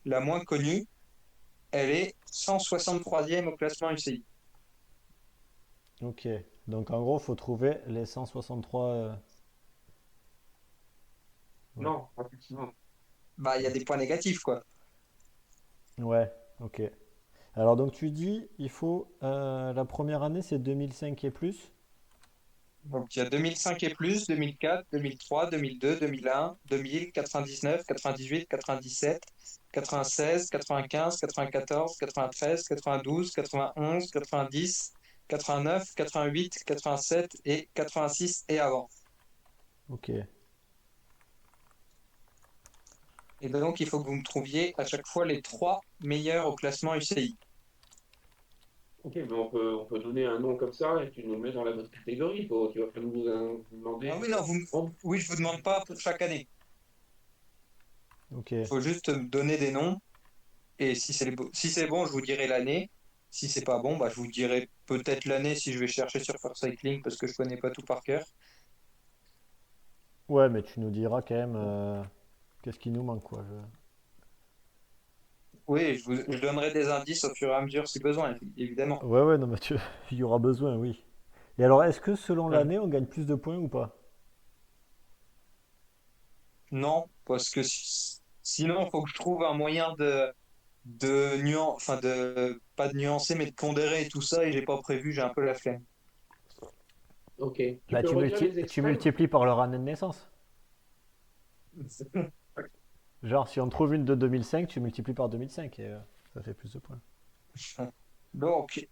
la moins connue, elle est 163e au classement UCI. Ok. Donc, en gros, faut trouver les 163. Ouais. Non, effectivement. Bah, il y a des points négatifs, quoi. Ouais, ok. Alors donc tu dis, il faut la première année c'est 2005 et plus. Donc il y a 2005 et plus, 2004, 2003, 2002, 2001, 2000, 99, 98, 97, 96, 95, 94, 93, 92, 91, 90, 89, 88, 87 et 86 et avant. Ok. Et donc il faut que vous me trouviez à chaque fois les trois meilleurs au classement UCI. Ok, mais on peut donner un nom comme ça et tu nous le mets dans la bonne catégorie. Tu vas pas nous Ah demander. oui, non, oui, je vous demande pas pour chaque année. Ok. Il faut juste me donner des noms. Et si c'est bon, je vous dirai l'année. Si c'est pas bon, bah, je vous dirai peut-être l'année si je vais chercher sur First Cycling parce que je connais pas tout par cœur. Ouais, mais tu nous diras quand même qu'est-ce qui nous manque, quoi. Oui, je donnerai des indices au fur et à mesure si besoin, évidemment. Ouais, ouais, non, mais il y aura besoin, oui. Et alors, est-ce que selon Hum. l'année, on gagne plus de points ou pas? Non, parce que sinon, il faut que je trouve un moyen de enfin pas de nuancer, mais de pondérer et tout ça, et j'ai pas prévu, j'ai un peu la flemme. Ok. Tu Bah, peux redire les tu extrêmes? multiplies par leur année de naissance. Genre, si on trouve une de 2005, tu multiplies par 2005 et ça fait plus de points. Donc,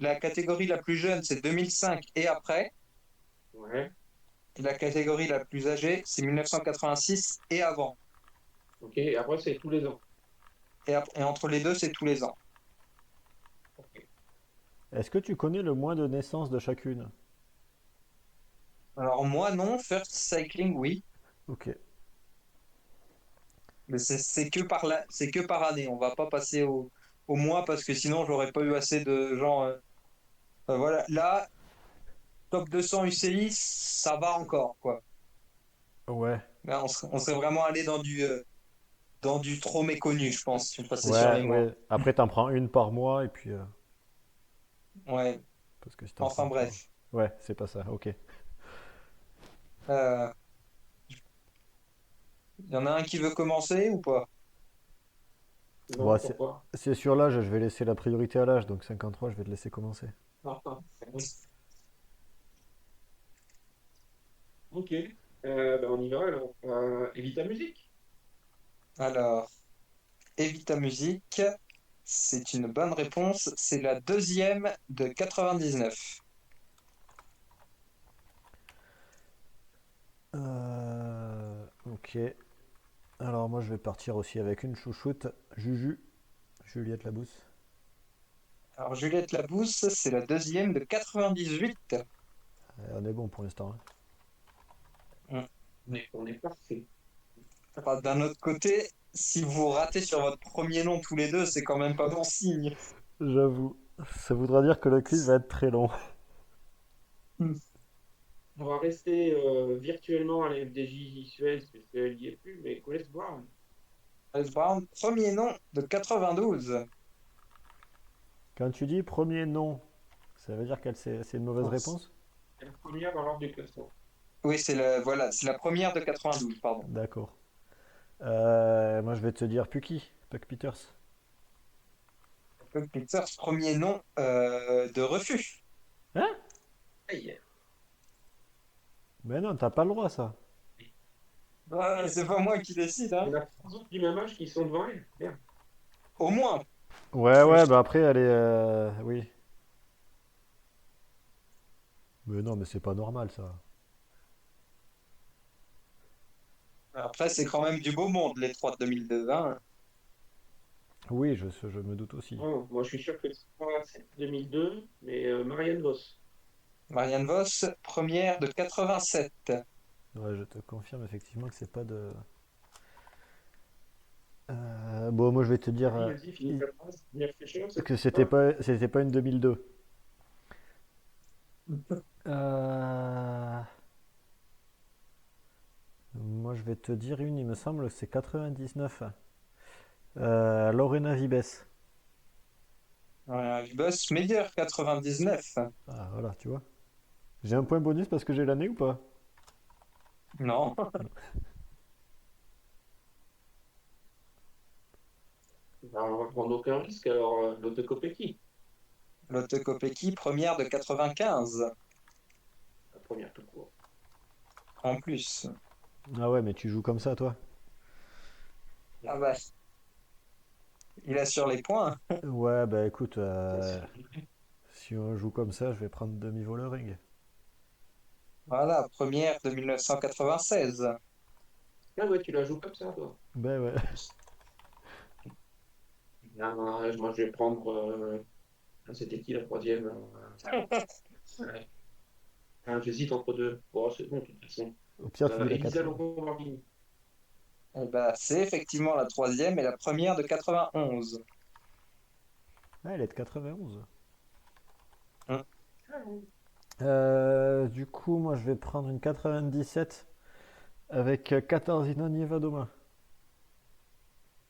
la catégorie la plus jeune, c'est 2005 et après. Ouais. Et la catégorie la plus âgée, c'est 1986 et avant. Ok. Et après, c'est tous les ans. Et entre les deux, c'est tous les ans. Ok. Est-ce que tu connais le mois de naissance de chacune? Alors moi, non, First Cycling, oui. Ok. Mais c'est que par année. On va pas passer au mois parce que sinon, j'aurais pas eu assez de gens. Voilà. Là, top 200 UCI, ça va encore, quoi. Ouais. Là, on serait vraiment allé dans du trop méconnu, je pense, si on passait sur Ouais, les mois. ouais. Après, t'en prends une par mois et puis. Ouais. Parce que si t'en prends Enfin trois. bref. Ouais, c'est pas ça, ok. Euh, y en a un qui veut commencer ou pas? Bon, Non, pourquoi? c'est sur l'âge, je vais laisser la priorité à l'âge, donc 53, je vais te laisser commencer. Ah, ah. Ok. Ben, on y va alors. Evita Musique. Alors. Evita Music, c'est une bonne réponse. C'est la deuxième de 99. Ok. Alors moi je vais partir aussi avec une chouchoute, Juju, Juliette Labousse. Alors Juliette Labousse, c'est la deuxième de 98. On est bon pour l'instant, hein. Hmm. On est parfait. Enfin, d'un autre côté, si vous ratez sur votre premier nom tous les deux, c'est quand même pas bon signe. J'avoue. Ça voudra dire que le quiz va être très long. Hmm. On va rester virtuellement à la FDJ Suez, puisqu'elle n'y est plus, mais Colette Brown. Alice Brown, premier nom de 92. Quand tu dis premier nom, ça veut dire que c'est une mauvaise Oh. réponse? C'est la première dans l'ordre du classement. Oui, voilà, c'est la première de 92, pardon. D'accord. Moi je vais te dire Pucky, Puck Peters. Doug Peters, premier nom de refus. Hein? Aïe. Mais non, t'as pas le droit ça. Ah, c'est pas moi qui décide, hein. Il y en a trois autres du même âge qui sont devant elle. Merde. Au moins. Ouais, ouais, bah après elle est. Oui. Mais non, mais c'est pas normal ça. Après, c'est quand même du beau monde, les trois de 2002, hein. Oui, je me doute aussi. Oh, moi, je suis sûr que c'est 2002, mais Marianne Vos. Marianne Vos, première de 87. Ouais, je te confirme effectivement que c'est pas de. Bon, moi je vais te dire Vas-y, finis ta phrase. Bien réfléchir, c'est que ça. c'était pas une 2002. Euh, Moi je vais te dire une, il me semble, c'est 99. Lorena Vibes. Boss, meilleur 99. Ah voilà, tu vois. J'ai un point bonus parce que j'ai l'année ou pas? Non. Ben, on va prendre aucun risque, alors Lotte Kopecky, Lotte Kopecky, première de 95 la première tout court. en plus. Ah ouais, mais tu joues comme ça, toi? Ah bah, il assure les points. Ouais, bah écoute, Bien sûr. si on joue comme ça, je vais prendre demi-volering. Voilà, première de 1996. Ah ouais, tu la joues comme ça, toi. Ben ouais. Ah, moi, je vais prendre. C'était qui la troisième? Ouais. Ah, j'hésite entre deux. Bon, c'est bon, de toute façon. Au pire, tu dis la Elisa quatrième. Longobardi. Eh bah, c'est effectivement la troisième et la première de 91. Ah, elle est de 91. Hum. Du coup, moi, je vais prendre une 97 avec 14 Inoni Vadoma.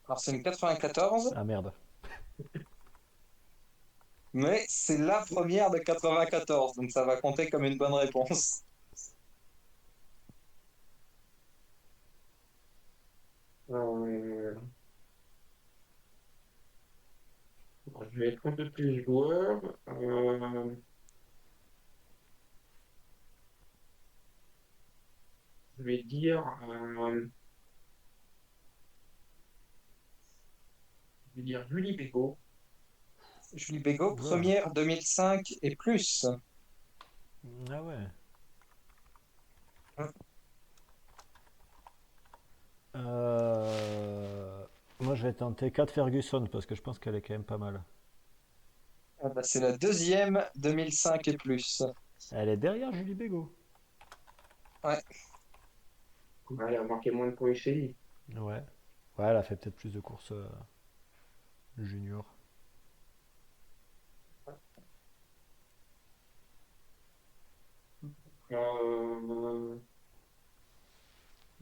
Alors c'est une 94, Ah merde. mais c'est la première de 94, donc ça va compter comme une bonne réponse. Euh, bon, je vais être un peu plus joueur. Je vais dire, je vais dire Julie Bégaud. Julie Bégaud, Oula. première 2005 et plus. Ah ouais. Hum. Moi, je vais tenter 4 Ferguson parce que je pense qu'elle est quand même pas mal. Ah bah, c'est la deuxième 2005 et plus. Elle est derrière Julie Bégaud. Ouais. Elle a marqué moins de points que chez. Ouais. Ouais, elle a fait peut-être plus de courses junior. Euh,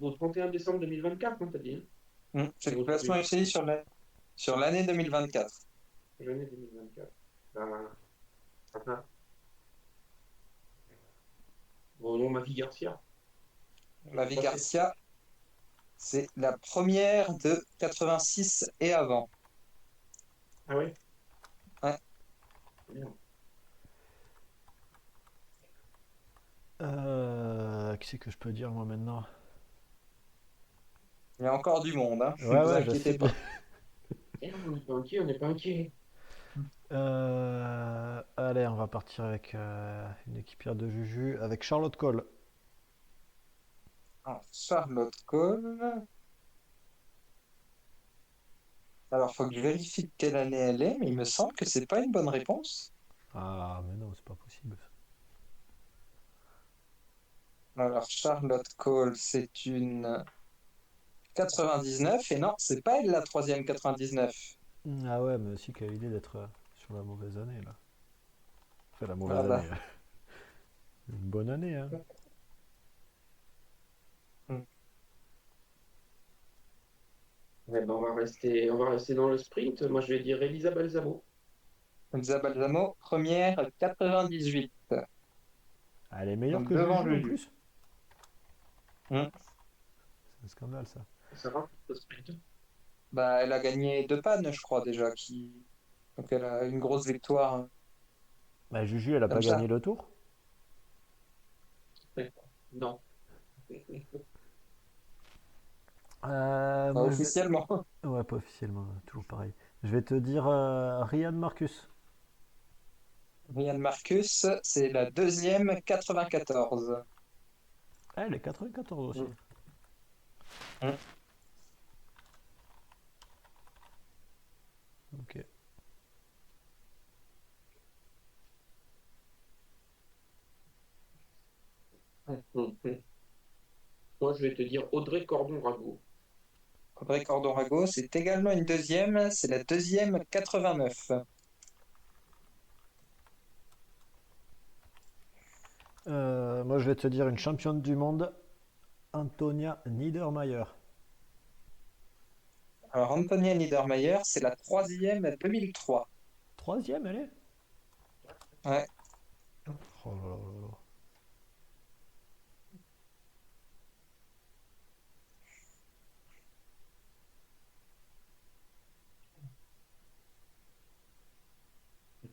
Au 31 décembre 2024, hein, t'as dit, hein? C'est le classement Aujourd'hui, FCI sur l'année 2024. l'année 2024. Ben, enfin, bon, non, ma fille Garcia. La vie Pas fait. Garcia, c'est la première de 86 et avant. Ah ouais? Ouais. Merde. Qui c'est que je peux dire moi maintenant? Il y a encore du monde, hein. Ne Ouais, vous ouais, je inquiétez sais bien. pas. Merde, on n'est pas inquiet, on n'est pas inquiet. Allez, on va partir avec une équipière de Juju, avec Charlotte Cole. Alors, Charlotte Cole. Alors, faut que je vérifie de quelle année elle est, mais il me semble que c'est pas une bonne réponse. Ah, mais non, c'est pas possible. Alors, Charlotte Cole, c'est une 99, et non, c'est pas elle la troisième 99. Ah ouais, mais aussi quelle idée d'être sur la mauvaise année là. Enfin, la mauvaise Voilà. année. Une bonne année, hein. Hmm. Eh ben, on va rester dans le sprint. Moi, je vais dire Elisa Balsamo. Elsa Balsamo, première 98. Elle est meilleure Donc que devant Juju en Juju. plus. Hmm. C'est un scandale ça. Ça va, le sprint. Bah, elle a gagné deux pannes, je crois déjà. Donc elle a une grosse victoire Bah, Juju, elle a comme pas gagné ça. le tour. Ouais. Non. Pas Moi je vais. officiellement. Ouais, pas officiellement, toujours pareil. Je vais te dire Ryan Marcus. Ryan Marcus, c'est la deuxième 94. Ah, elle est 94 aussi. Hmm. Hmm. Ok. Moi, je vais te dire Audrey Cordon-Rago. Audrey Cordon-Rago, c'est également une deuxième. C'est la deuxième 89. Moi je vais te dire une championne du monde, Antonia Niedermayer. Alors, Antonia Niedermayer, c'est la troisième 2003. Troisième, elle est. Ouais. Oh là là là là.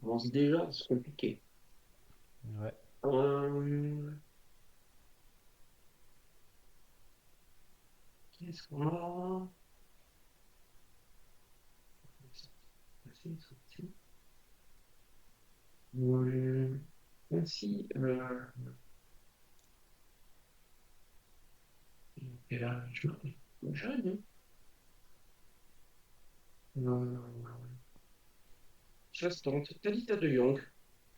commence déjà à se compliquer. Ouais. Qu'est-ce qu'on a? Merci. Et là, jeune, hein. Restante, Talita de Jong.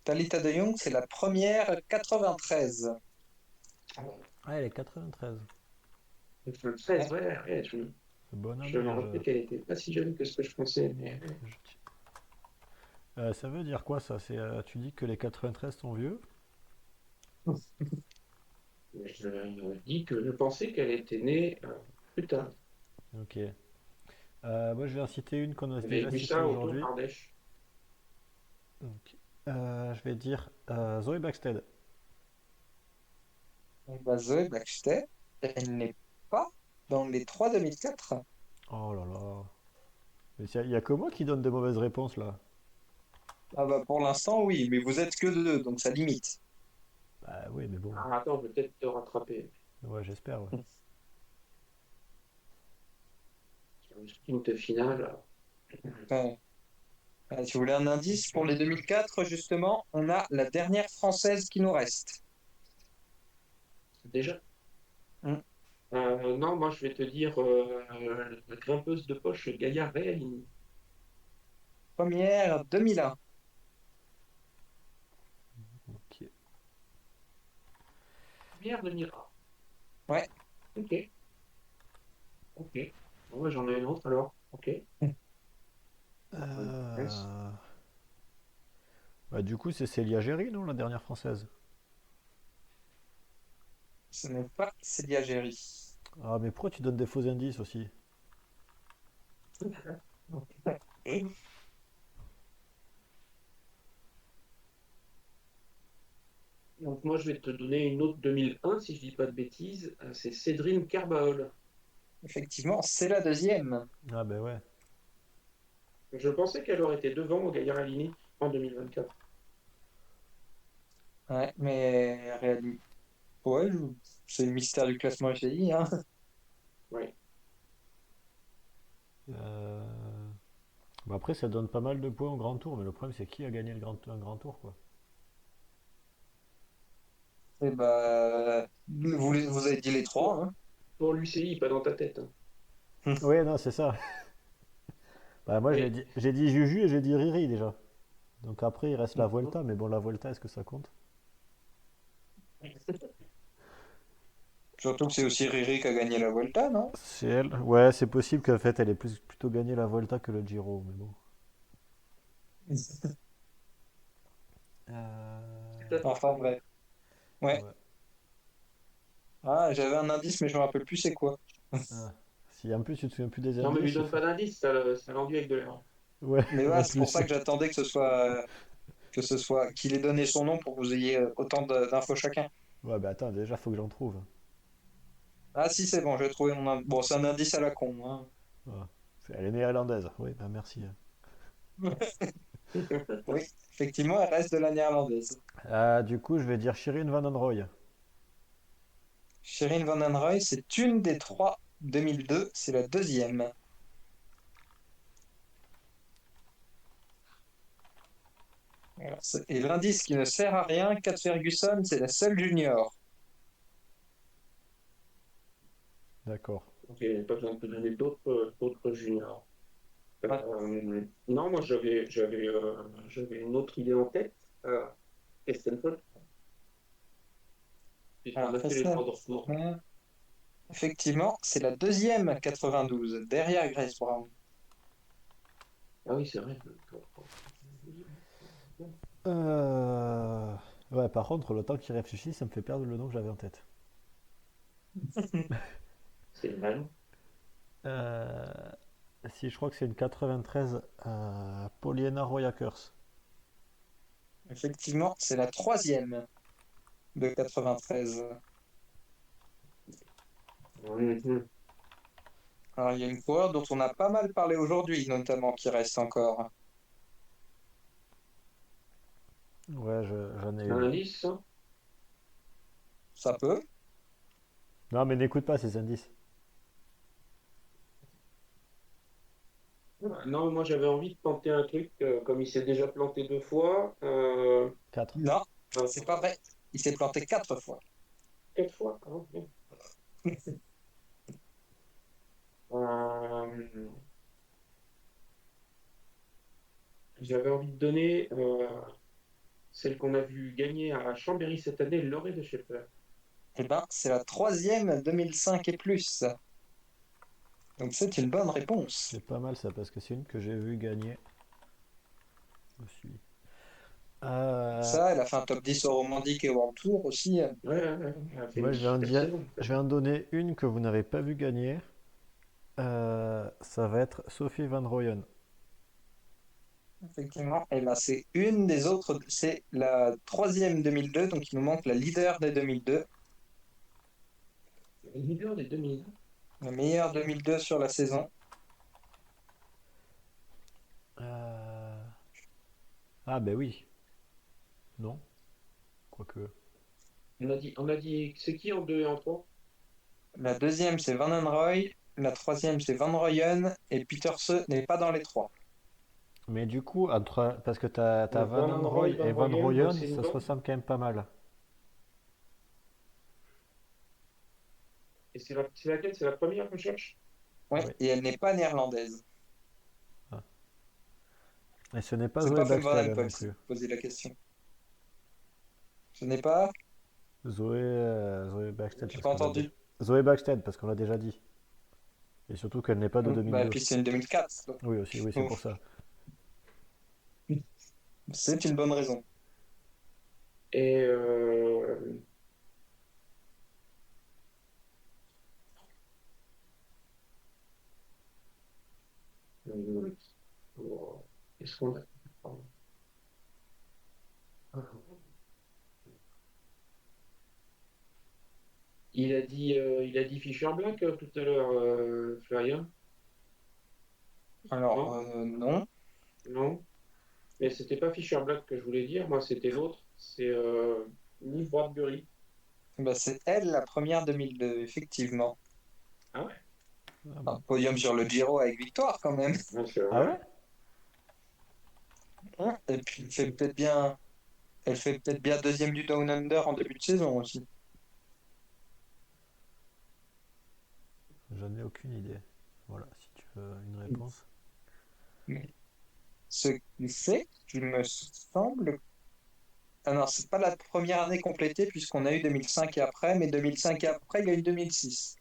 Talita de Jong, c'est la première 93. Ah, elle est 93. 13, ouais, C'est bonne je me année déjà. rappelais qu'elle était pas si jeune que ce que je pensais. Mais Ça veut dire quoi ça? Tu dis que les 93 sont vieux? je dis que je pensais qu'elle était née plus tard. Ok. Moi je vais en citer une qu'on a J'avais déjà vu citée ça au Tour aujourd'hui. d'Ardèche. Donc, je vais dire Zoé Backstead. Bah, Zoé Blackstead, elle n'est pas dans les 3 2004. Oh là là. Mais il y a que moi qui donne des mauvaises réponses là. Ah bah pour l'instant, oui, mais vous êtes que deux, donc ça limite. Bah oui, mais bon. Ah, attends, je vais peut-être te rattraper. Ouais, j'espère, ouais. Sur une sprint finale. Ouais. Si vous voulez un indice, pour les 2004, justement, on a la dernière française qui nous reste. Déjà. Hmm. Non, moi je vais te dire la grimpeuse de poche Gaïa Réalini. Première 2001. Ok. Bière de Mira. Ouais. Ok, ok. Bon, ouais, j'en ai une autre alors. Ok. Yes. Euh, Bah, du coup, c'est Célia Géry, non, la dernière française? Ce n'est pas Célia Géry. Ah, mais pourquoi tu donnes des faux indices aussi? Donc moi je vais te donner une autre 2001 si je dis pas de bêtises. C'est Cédrine Carbaol. Effectivement, c'est la deuxième. Ah, ben ouais. Je pensais qu'elle aurait été devant Gaïa Réalini en 2024. Ouais, mais ouais, c'est le mystère du classement FDI, hein. Ouais. Euh, Bah après, ça donne pas mal de points au grand tour, mais le problème, c'est qui a gagné un grand tour, quoi. Et bah, vous avez dit les Pour, trois, pour l'UCI, pas dans ta tête, hein. hein. Ouais, non, c'est ça. Bah, moi, Et j'ai dit Juju et j'ai dit Riri déjà. Donc après, il reste la Vuelta, mais bon, la Vuelta, est-ce que ça compte? Surtout que c'est aussi Riri qui a gagné la Volta, non? C'est elle? Ouais, c'est possible qu'en fait, elle ait plutôt gagné la Vuelta que le Giro, mais bon. c'est à toi. Enfin bref. Ouais. Ouais. Ah, j'avais un indice, mais je me rappelle plus c'est quoi. Ah. Si en plus tu te souviens plus des Non mais lui indices, il donne faut. pas d'indice, ça l'enduit avec de l'air. Ouais, Mais en voilà, c'est pour plus. ça que j'attendais qu'il ait donné son nom pour que vous ayez autant d'infos chacun. Ouais, bah attends, déjà, faut que j'en trouve. Ah si, c'est bon, j'ai trouvé Bon, c'est un indice à la con, hein. Ah. Elle est néerlandaise. Oui, bah merci. Oui, effectivement, elle reste de la néerlandaise. Du coup, je vais dire Shirin Van Anrooy. Shirin Van Anrooy, c'est une des trois 2002, c'est la deuxième. Voilà, et l'indice qui ne sert à rien, Kat Ferguson, c'est la seule junior. D'accord. Ok, pas besoin de te donner d'autres juniors. Ouais. Non, moi j'avais une autre idée en tête. Stenford, puisqu'on Alors, a fait les trois retours. effectivement, c'est la deuxième 92, derrière Grace Brown. Ah oui, c'est vrai. Euh... Ouais, par contre, le temps qu'il réfléchit, ça me fait perdre le nom que j'avais en tête. C'est mal. Euh, Si, je crois que c'est une 93 Poliana Royakers. Effectivement, c'est la troisième de 93. Mhm. Alors, il y a une coureur dont on a pas mal parlé aujourd'hui, notamment, qui reste encore. Ouais, j'en ai Un une. indice, ça? Ça peut. Non, mais n'écoute pas ces indices. Non, moi j'avais envie de tenter un truc, comme il s'est déjà planté 2 fois, 4. Non, euh, c'est pas vrai. Il s'est planté 4 fois. 4 fois. Ah, ok. Euh, J'avais envie de donner celle qu'on a vu gagner à Chambéry cette année, Loré de Schaeffer. Eh ben, c'est la troisième 2005 et plus. Donc c'est une bonne réponse. C'est pas mal ça, parce que c'est une que j'ai vu gagner aussi. Euh, Ça, elle a fait un top 10 au Romandic et World Tour aussi. Ouais, ouais, ouais, elle a fait Moi, une super saison. je vais en donner une que vous n'avez pas vu gagner. Ça va être Sophie Van Rooyen. Effectivement. Et ben, c'est une des autres. C'est la troisième 2002. Donc il nous manque la leader des 2002. Le leader des 2000. La meilleure 2002 sur la saison. Euh, Ah, ben oui. Non, quoique. On a dit, c'est qui en 2 et en 3? La deuxième, c'est Van Roy. La troisième, c'est Van Royen. Et Peterse n'est pas dans les trois. Mais du coup, parce que t'as Donc Van Van Roy, Anrooy et Van Van Royen, donc Rooyen, c'est une ça se bonne. ressemble quand même pas mal. Et c'est laquelle? C'est la première qu'on cherche? Ouais. Oui. Et elle n'est pas néerlandaise. Ah. Et ce n'est pas C'est Zoé pas Fem Van Baxted Empel non si plus. vous posez la question. Ce n'est pas. Zoé Baxted, J'ai parce pas qu'on l'a déjà. entendu. Zoé Baxted, parce qu'on l'a déjà dit. Et surtout qu'elle n'est pas de Bah, 2002. puis c'est une 2004. Oui, aussi, oui, c'est pour Ouf. ça. C'est une bonne raison. Et oh, qu'est-ce qu'on a? Il a dit Fischer Black tout à l'heure, Florian. Alors, Non? non. Non? Mais c'était pas Fischer Black que je voulais dire, moi c'était l'autre. C'est Nick Bradbury. Bah, c'est elle, la première 2002, effectivement. Ah ouais? Ah Un bon. podium sur le Giro avec victoire quand même. Ouais, c'est Ah vrai. ouais? Hein. Et puis, elle fait peut-être bien deuxième du Down Under en début de saison aussi. J'en ai aucune idée. Voilà, si tu veux une réponse. Mais ce qui fait qu'il me semble. Ah non, c'est pas la première année complétée puisqu'on a eu 2005 et après, mais 2005 et après, il y a eu 2006.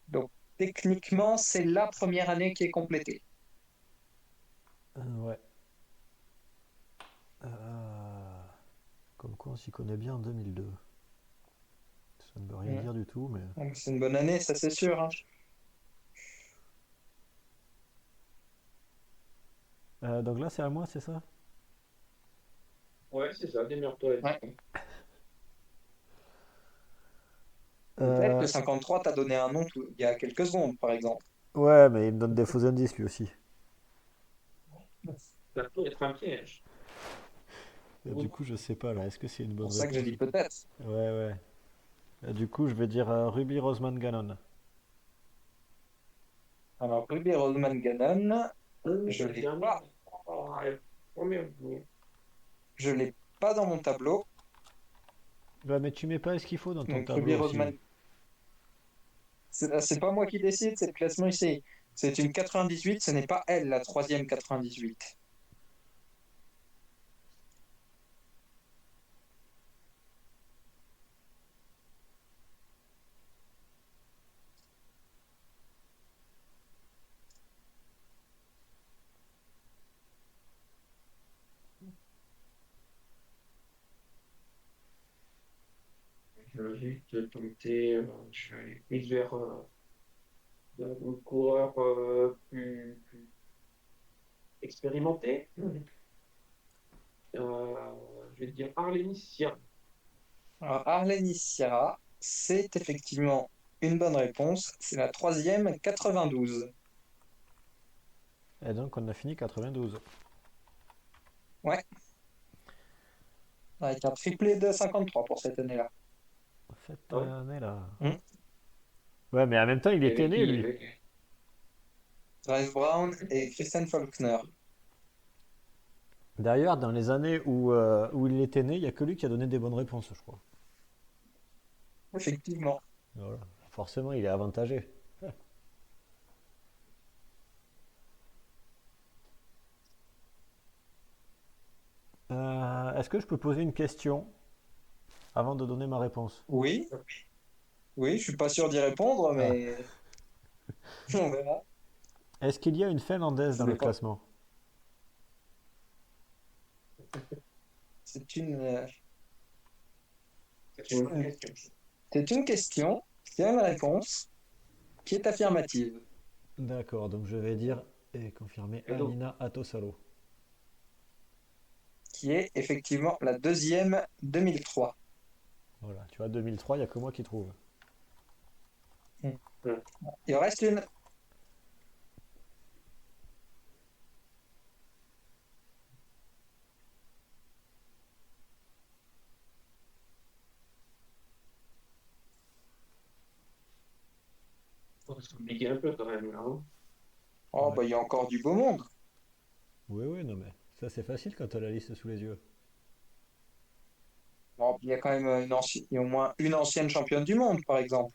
Donc, techniquement, c'est la première année qui est complétée. Ouais. Euh, Comme quoi on s'y connaît bien en 2002. Ça ne veut rien Mm. dire du tout, mais. Donc, c'est une bonne année, ça c'est sûr. Hein. Donc là, c'est à moi, c'est ça? Ouais, c'est ça, démerde-toi Ouais. là-dessus. Peut-être que Euh, 53 t'a donné un nom il y a quelques secondes, par exemple. Ouais, mais il me donne des faux indices lui aussi. Ça peut être un piège. Et du coup, je sais pas là. Est-ce que c'est une C'est bonne pour ça que j'ai réponse? dit peut-être. Ouais, ouais. Du coup, je vais dire Ruby Roseman Gannon. Alors, Ruby Roseman Gannon, je La l'ai dernière. pas, Oh, oh, merde. je l'ai pas dans mon tableau. Ouais, mais tu mets pas ce qu'il faut dans ton Donc, Ruby tableau aussi. Roseman, c'est pas moi qui décide, c'est le classement ici. C'est une 98, ce n'est pas elle, la troisième 98. Je vais juste tenter. Je vais aller plus vers un coureur plus expérimenté. Je vais te dire Arlenis Sierra. Alors, Arlenis Sierra, c'est effectivement une bonne réponse. C'est la troisième 92. Et donc, on a fini 92. Ouais, avec un triplé de 53 pour cette année-là. Cette Ah ouais. année-là. Hmm. Ouais, mais en même temps, il Et était avec né, qui? lui. Drive Brown et Christian Faulkner. D'ailleurs, dans les années où il était né, il n'y a que lui qui a donné des bonnes réponses, je crois. Effectivement. Voilà. Forcément, il est avantagé. Est-ce que je peux poser une question avant de donner ma réponse? Oui, oui, je suis pas sûr d'y répondre, Ah. mais on verra. Est-ce qu'il y a une Finlandaise Je dans le l'ai pas. classement? C'est une, C'est une bonne question. c'est une question qui a une réponse qui est affirmative, D'accord, donc je vais dire et confirmer Hello. Alina Atosalo. qui est effectivement la deuxième 2003. Voilà, tu vois, 2003, il n'y a que moi qui trouve. Hmm. Ouais. Il en reste une. Faut se compliquer un peu quand même là, hein. Oh, Ouais. bah, il y a encore du beau monde. Oui, oui, non mais ça c'est facile quand tu as la liste sous les yeux. Bon, il y a quand même il y a au moins une ancienne championne du monde, par exemple.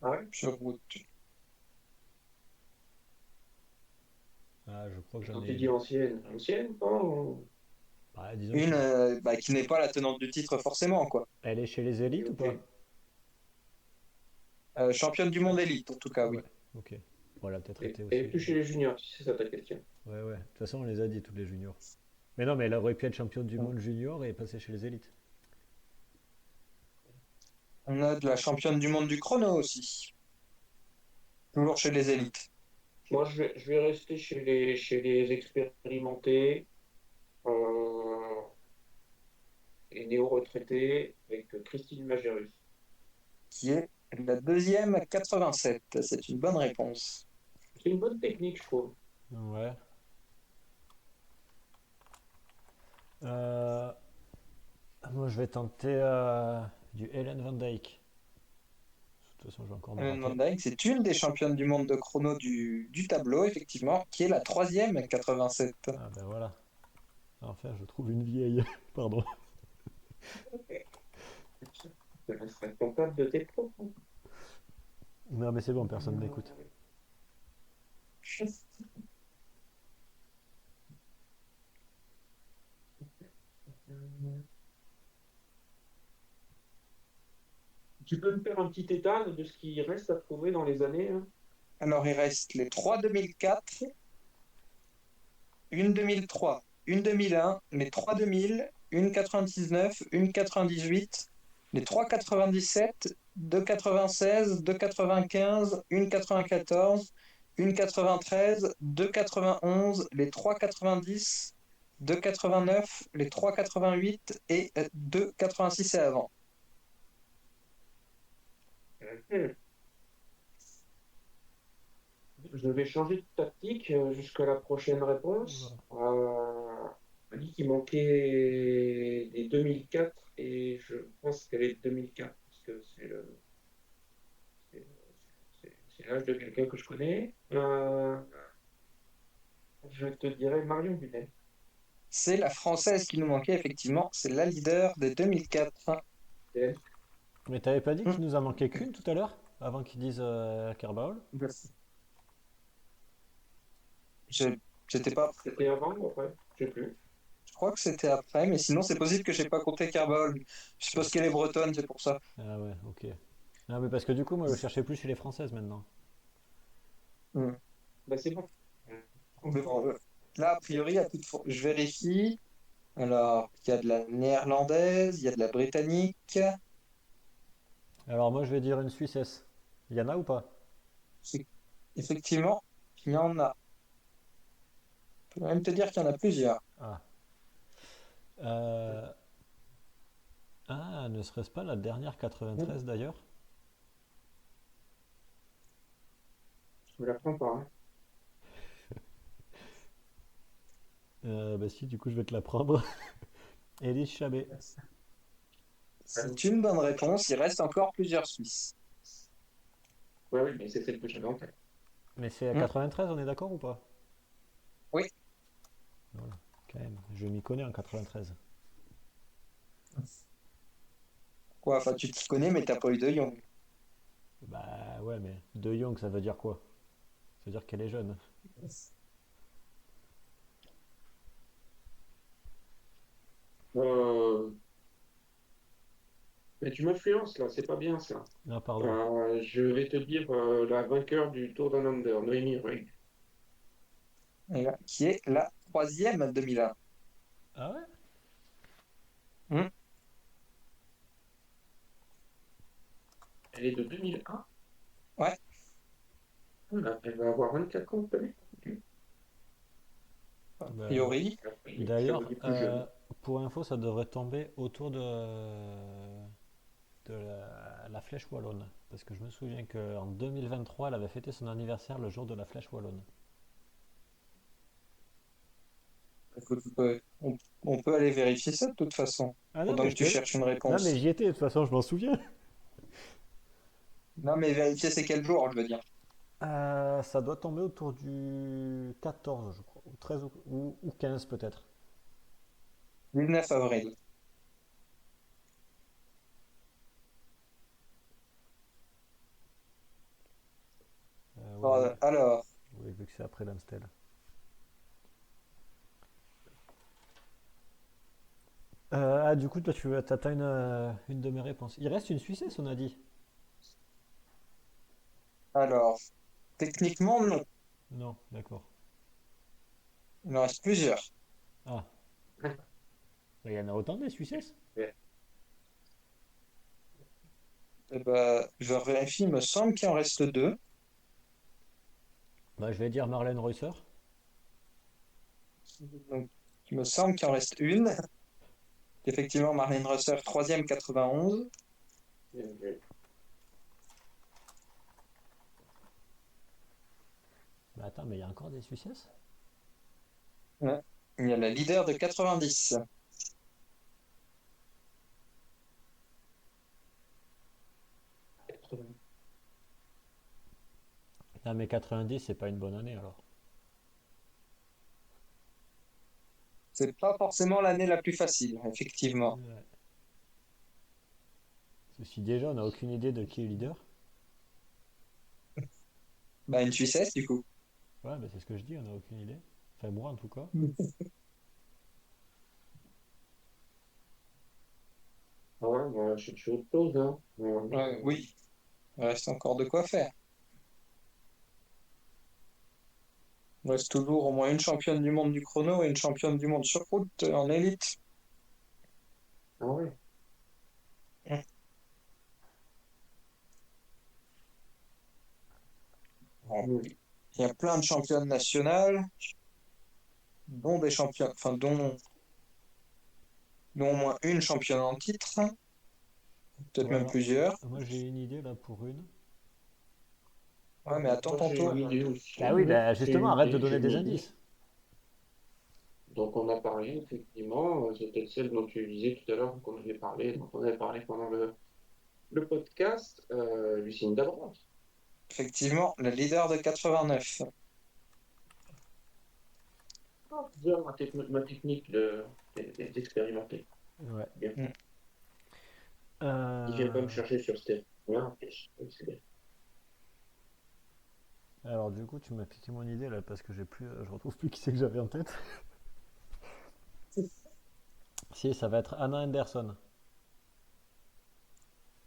Ah ouais? Sur route. Ah, je crois que Et j'en quand ai tu dis une. ancienne, ancienne, quand? Bah, disons Une que bah, qui n'est pas la tenante du titre forcément, quoi. elle est chez les élites ou Ok. pas? Championne du monde élite, en tout cas, Ouais, oui. ok. Bon, elle a peut-être été Et aussi. plus chez les juniors, si c'est ça ta question. Ouais, ouais. De toute façon, on les a dit, tous les juniors. Mais non, mais elle aurait pu être championne du Mm. monde junior et passer chez les élites. On a de la championne du monde du chrono aussi. Toujours chez les élites. Moi, je vais rester chez les expérimentés et néo-retraités avec Christine Magérus. Qui est la deuxième 87. C'est une bonne réponse. C'est une bonne technique, je trouve. Ouais. Euh, Moi, je vais tenter du Helen Van Dyke. De toute façon, je vais encore me Ellen Van rater. Dyke, c'est une des championnes du monde de chrono du tableau, effectivement, qui est la troisième 87. Ah ben voilà. Enfin, je trouve une vieille. Pardon. Je te laisserai comptable de tes propos. Non, mais c'est bon, personne m'écoute. Tu peux me faire un petit état de ce qui reste à trouver dans les années, hein? Alors, il reste les trois 2004, une 2003, une 2001, les trois 2000, une 99, une 98, les trois 97, deux 96, deux 95, une 94, une 93, deux 91, les trois 90, deux 89, les trois 88 et deux 86 et avant. Hmm. Je vais changer de tactique jusqu'à la prochaine réponse. Oula. On m'a dit qu'il manquait des 2004 et je pense qu'elle est de 2004 parce que c'est, c'est l'âge de quelqu'un que je connais. Je te dirais Marion Bunet. C'est la française qui nous manquait, effectivement. C'est la leader des 2004. C'est elle. Mais t'avais pas dit Hmm. qu'il nous en manquait qu'une tout à l'heure? Avant qu'ils disent Kerbal? Je- J'étais pas. C'était avant ou après? Je sais plus. Je crois que c'était après, mais sinon c'est possible que j'ai pas compté Kerbal. Je suppose qu'elle est bretonne, c'est pour ça. Ah ouais, ok. Non, mais parce que du coup, moi, je cherchais plus chez les Françaises maintenant. Hmm. Bah, c'est bon. Mais bon, là, a priori, il y a plus de je vérifie. Alors, il y a de la néerlandaise, il y a de la britannique. Alors, moi, je vais dire une Suissesse. Il y en a ou pas? C'est- Effectivement, il y en a. Je peux même te dire qu'il y en a plusieurs. Ah. Euh, Ah, ne serait-ce pas la dernière Hmm. 93 d'ailleurs? Je me la prends pas, hein. Bah si, du coup, je vais te la prendre. Élise Chabet. C'est une bonne réponse. Il reste encore plusieurs Suisses. Ouais, oui, mais c'est celle que j'avais en tête. Mais c'est à Hmm. 93, on est d'accord ou pas? Oui. Voilà, quand même. Je m'y connais en 93. Quoi, enfin, tu t'y connais, mais t'as pas eu de Young. Bah ouais, mais De Jong, ça veut dire quoi? Ça veut dire qu'elle est jeune. Euh, mais tu m'influences là, c'est pas bien ça. Ah, pardon. Je vais te dire la vainqueur du Tour Down Under, Noémie Rugg. Qui est la troisième 2001. Ah ouais? Hmm. Elle est de 2001. Ouais. Elle va avoir 24 ans, t'as vu? A Bah, priori. Je la d'ailleurs, voyais plus jeune. pour info, ça devrait tomber autour de la Flèche Wallonne. Parce que je me souviens qu'en 2023, elle avait fêté son anniversaire le jour de la Flèche Wallonne. Écoute, on peut aller vérifier ça de toute façon, Ah non, pendant mais que tu cherches une non, mais réponse. j'y étais, de toute façon, je m'en souviens. Non, mais vérifier c'est quel jour, je veux dire. Ça doit tomber autour du 14, je crois, ou 13 ou 15 peut-être. 19 avril. Ouais, ouais, Alors, oui, vu que c'est après l'Amstel. Du coup, toi, tu attends une de mes réponses. Il reste une Suissesse, on a dit. alors, techniquement, non. Non, d'accord. Il en reste plusieurs. Ah, bah, il y en a autant des Suissesses? Ouais. Eh ben, je vérifie, il me semble qu'il en reste deux. Bah, je vais dire Marlène Reusser. Donc, il me semble qu'il en reste une. Effectivement, Marlene Rosser, troisième 91. Bah, attends, mais il y a encore des Suissesses? Ouais. Il y a la leader de 90. Non, mais 90, c'est pas une bonne année alors. C'est pas forcément l'année la plus facile, effectivement. Ouais. Ceci déjà, on n'a aucune idée de qui est leader. Bah, une Suissesse, du coup. Ouais, bah, c'est ce que je dis, on n'a aucune idée. Enfin, moi en tout cas. Ah ouais, moi, je suis autre chose, hein. Oui, il reste encore de quoi faire. Il reste toujours au moins une championne du monde du chrono et une championne du monde sur route en élite. Ah ouais. Bon. Hmm. Il y a plein de championnes nationales, dont des championnes, enfin, dont au moins une championne en titre, peut-être Ouais, même alors, plusieurs. moi j'ai une idée là pour une. Ouais, mais attends Moi, ton j'ai une tour. idée aussi. Bah oui, Oui. bah J'ai justement, une arrête de idée, j'ai donner une des idée. indices. Donc, on a parlé, effectivement, c'est peut-être celle dont tu disais tout à l'heure qu'on avait parlé, dont on avait parlé pendant le podcast, Lucinda Brand. Effectivement, le leader de 89. Ah, bien, ma technique d'expérimenter. Ouais. Bien. Mm. Il vient pas me Euh, chercher sur Steph. Ouais, ok, c'est bien. Alors du coup, tu m'as piqué mon idée là parce que je retrouve plus qui c'est que j'avais en tête. Si, ça va être Anna Anderson.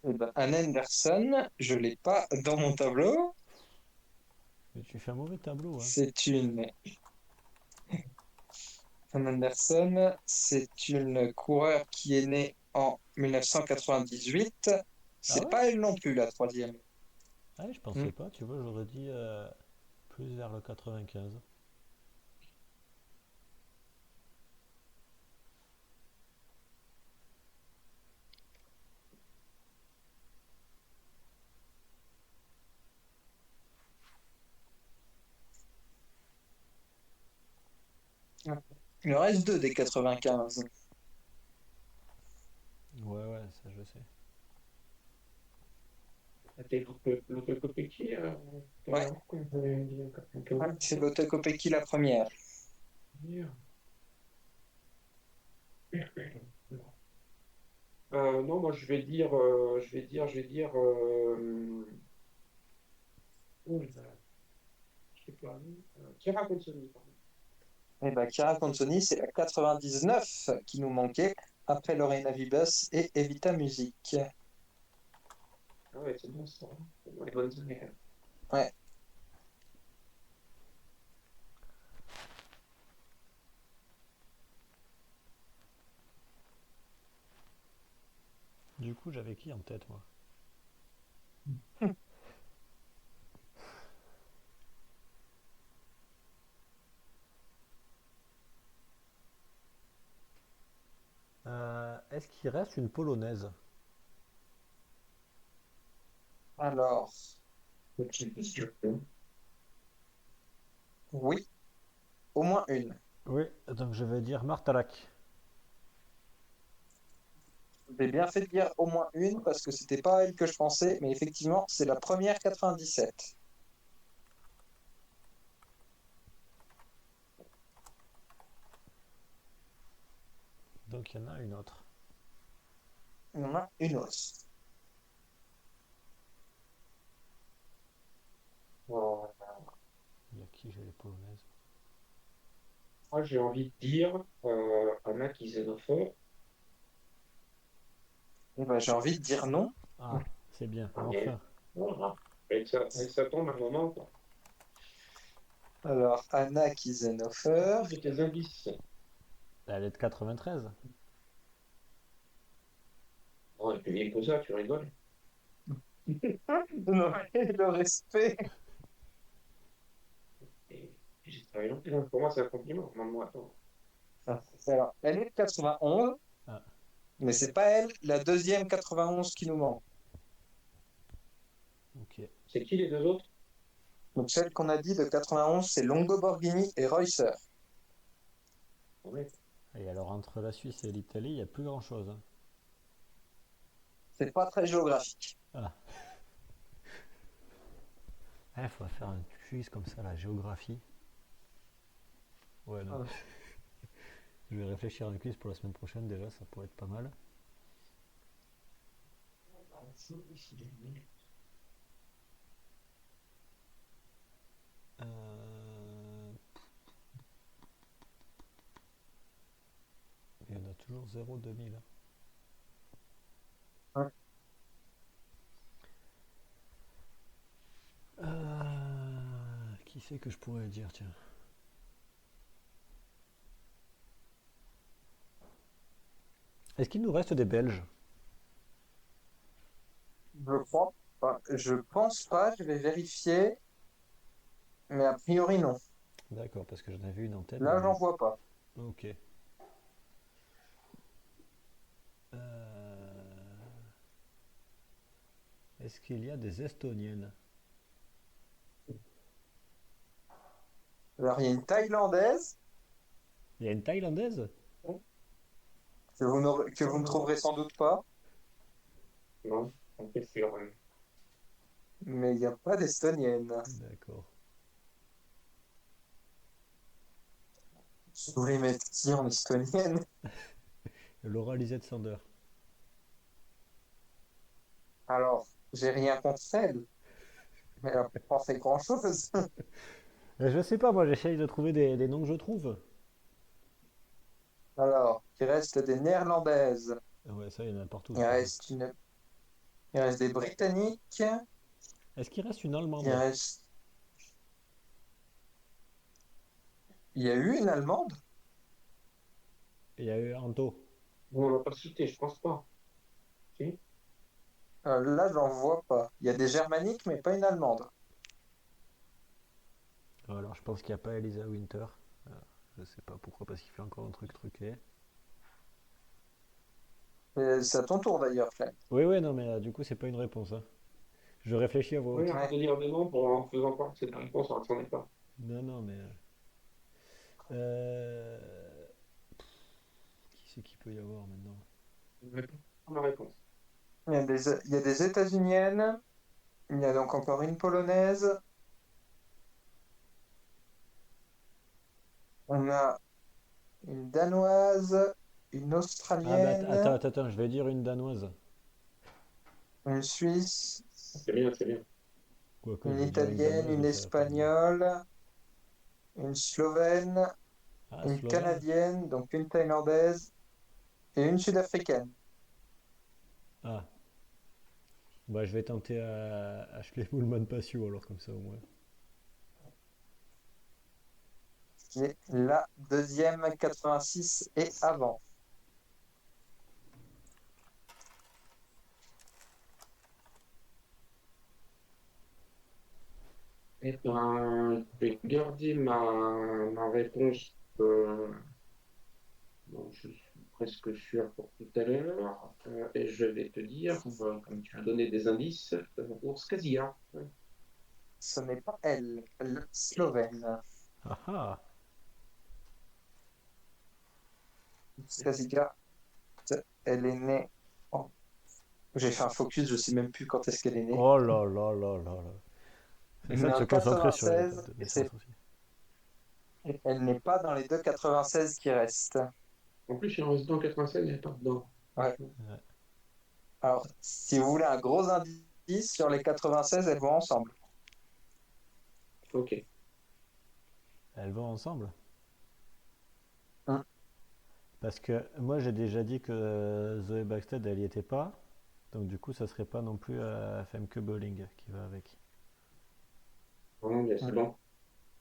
Eh ben, Anne Anderson, je l'ai pas dans mon tableau. Mais tu fais un mauvais tableau, hein. C'est une Anne Anderson, c'est une coureure qui est née en 1998. Ah C'est ouais? pas elle non plus, la troisième. Ah ouais, je Hmm. pensais pas, tu vois, j'aurais dit plus vers le 95. Il en reste deux des 95. Ouais, ouais, ça je sais. C'était l'autocopie tout à Ouais, l'heure, quand j'avais dit ouais, c'est l'autocopie la première. Non, moi oh là là, je sais pas, Chiara Consoni, pardon. Et ben, Chiara Consoni, c'est la 99 qui nous manquait après Lorena Vibas et Evita Music. Ah ouais, c'est bon ça, hein. C'est dans les bonnes années, hein. Ouais. Du coup, j'avais qui en tête, moi? Est-ce qu'il reste une polonaise? Alors, Petite question. oui, au moins une. Oui, donc je vais dire Martalak. J'ai bien fait de dire au moins une parce que c'était pas elle que je pensais, mais effectivement, c'est la première 97. Donc il y en a une autre. Il y en a une autre. Euh, Il y a qui j'ai les polonaises? Moi, j'ai envie de dire Anna Kizenofer. Eh ben, j'ai envie de dire non. Ah, c'est bien, Et enfin. voilà. Et ça tombe à un moment, quoi. Alors, Anna Kiesenhofer. De tes indices. Elle est de 93. Oh, et puis vieille que ça, tu rigoles. Non, le respect. Et j'ai travaillé longtemps. Pour moi, c'est un compliment. Non, moi, attends. Alors, elle est de 91, Ah, mais c'est pas elle, la deuxième 91 qui nous manque. ok. C'est qui les deux autres? Donc, celle qu'on a dit de 91, c'est Longo Borghini et Reusser. Ouais. Et alors entre la Suisse et l'Italie, il n'y a plus grand-chose, hein. C'est pas très géographique. Ah, il faut faire un quiz comme ça, la géographie. Ouais, non. Ah. Je vais réfléchir à un quiz pour la semaine prochaine déjà, ça pourrait être pas mal. Euh, Il y en a toujours 0,2000. Ouais. Qui c'est que je pourrais dire, tiens? Est-ce qu'il nous reste des Belges? Je crois pas. Je pense pas, je vais vérifier, mais a priori non. D'accord, parce que j'en avais une en tête, Là, mais... j'en vois pas. Ok. Euh, Est-ce qu'il y a des Estoniennes? Alors, il y a une Thaïlandaise Il y a une Thaïlandaise? que vous ne trouverez sans doute pas, Non, on fait sûr. mais il n'y a pas d'Estonienne. D'accord. Je voulais mettre qui en estonienne? Laura Lisette Sander. Alors, j'ai rien contre elle, mais elle n'a pas fait grand-chose. Je sais pas, moi j'essaye de trouver des noms que je trouve. Alors, il reste des Néerlandaises, Ouais, ça, il y en a partout de il toute façon. reste il reste des Britanniques, Est-ce qu'il reste une il Allemande? reste, il y a eu une Allemande. Il y a eu Anto. Bon, on l'a pas cité, je pense pas. Si? Là, j'en vois pas. Il y a des Germaniques, mais pas une Allemande. Alors je pense qu'il n'y a pas Elisa Winter. Euh, je sais pas pourquoi, parce qu'il fait encore un truc truqué. C'est à ton tour d'ailleurs, Flemme. Oui, oui, non, mais du coup, c'est pas une réponse, hein. Je réfléchis à voix Oui, haute. arrête Ouais. de dire des noms en faisant croire que c'est la réponse, alors que c'en est pas. Non, non, mais. Qui c'est qu'il peut y avoir maintenant? Ouais. ma réponse. Il y a des États-Uniennes, il y a donc encore une Polonaise, on a une Danoise, une Ah bah Australienne, attends, je vais dire une danoise. une Suisse, C'est bien, c'est bien. Quoique une je vais dire une Italienne, danoise, une mais ça va pas aider. Espagnole, une Slovène, Ah, une slovène? Canadienne, donc une Thaïlandaise et une Sud-Africaine. Ah, bah je vais tenter à Ashley Moulman Passio alors comme ça au moins. Qui est la deuxième 86 et avant. Eh ben, je vais garder ma réponse. Bon, je suis presque sûr pour tout à l'heure. Et je vais te dire, comme tu as donné des indices, ours casia. Ouais. Ce n'est pas elle, la Slovène. Ah ah! Skaziga, elle est née en... J'ai fait un focus, je sais même plus quand est-ce qu'elle est née. Oh là là là là là. C'est Elle est ça née de se en concentrer sur les 96 dates de et naissance aussi. elle n'est pas dans les deux 96 qui restent. En plus, il en reste dans 96, il n'y a pas dedans. Ouais. Ouais. Alors, si vous voulez un gros indice, sur les 96, elles vont ensemble. Ok. Elles vont ensemble. Hein. Parce que moi j'ai déjà dit que Zoé Backstead elle y était pas. Donc du coup ça serait pas non plus Femke Bowling qui va avec. Non, mais c'est Hein. bon.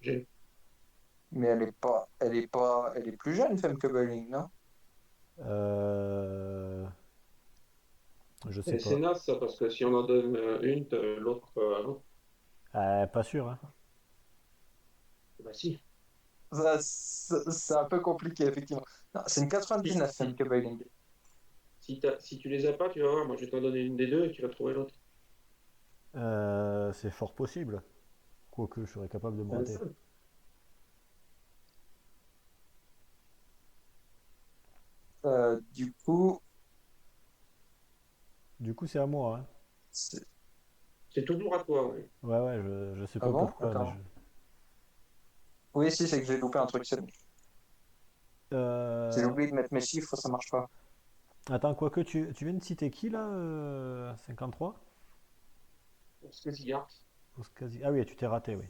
J'ai- Mais elle est plus jeune, Femke Bowling, non? Euh... Je sais Et c'est pas. naze, ça, parce que si on en donne une, l'autre à l'autre, Pas sûr hein. bah si. C'est un peu compliqué, effectivement. Non, c'est une Si, 99, si, Femke Bowling. si tu les as pas, tu vas voir, moi je vais t'en donner une des deux et tu vas trouver l'autre. C'est fort possible. Quoique je serais capable de me rater. Du coup, Du coup c'est à moi hein. c'est- C'est toujours à toi, ouais. Ouais, je sais ah pas bon? pourquoi mais je... Attends. Oui, si, c'est que j'ai loupé un truc. J'ai Euh... oublié de mettre mes chiffres, ça marche pas. Attends, quoique tu viens de citer qui là 53? Pour ce Skarsgård. Ah oui, tu t'es raté, oui.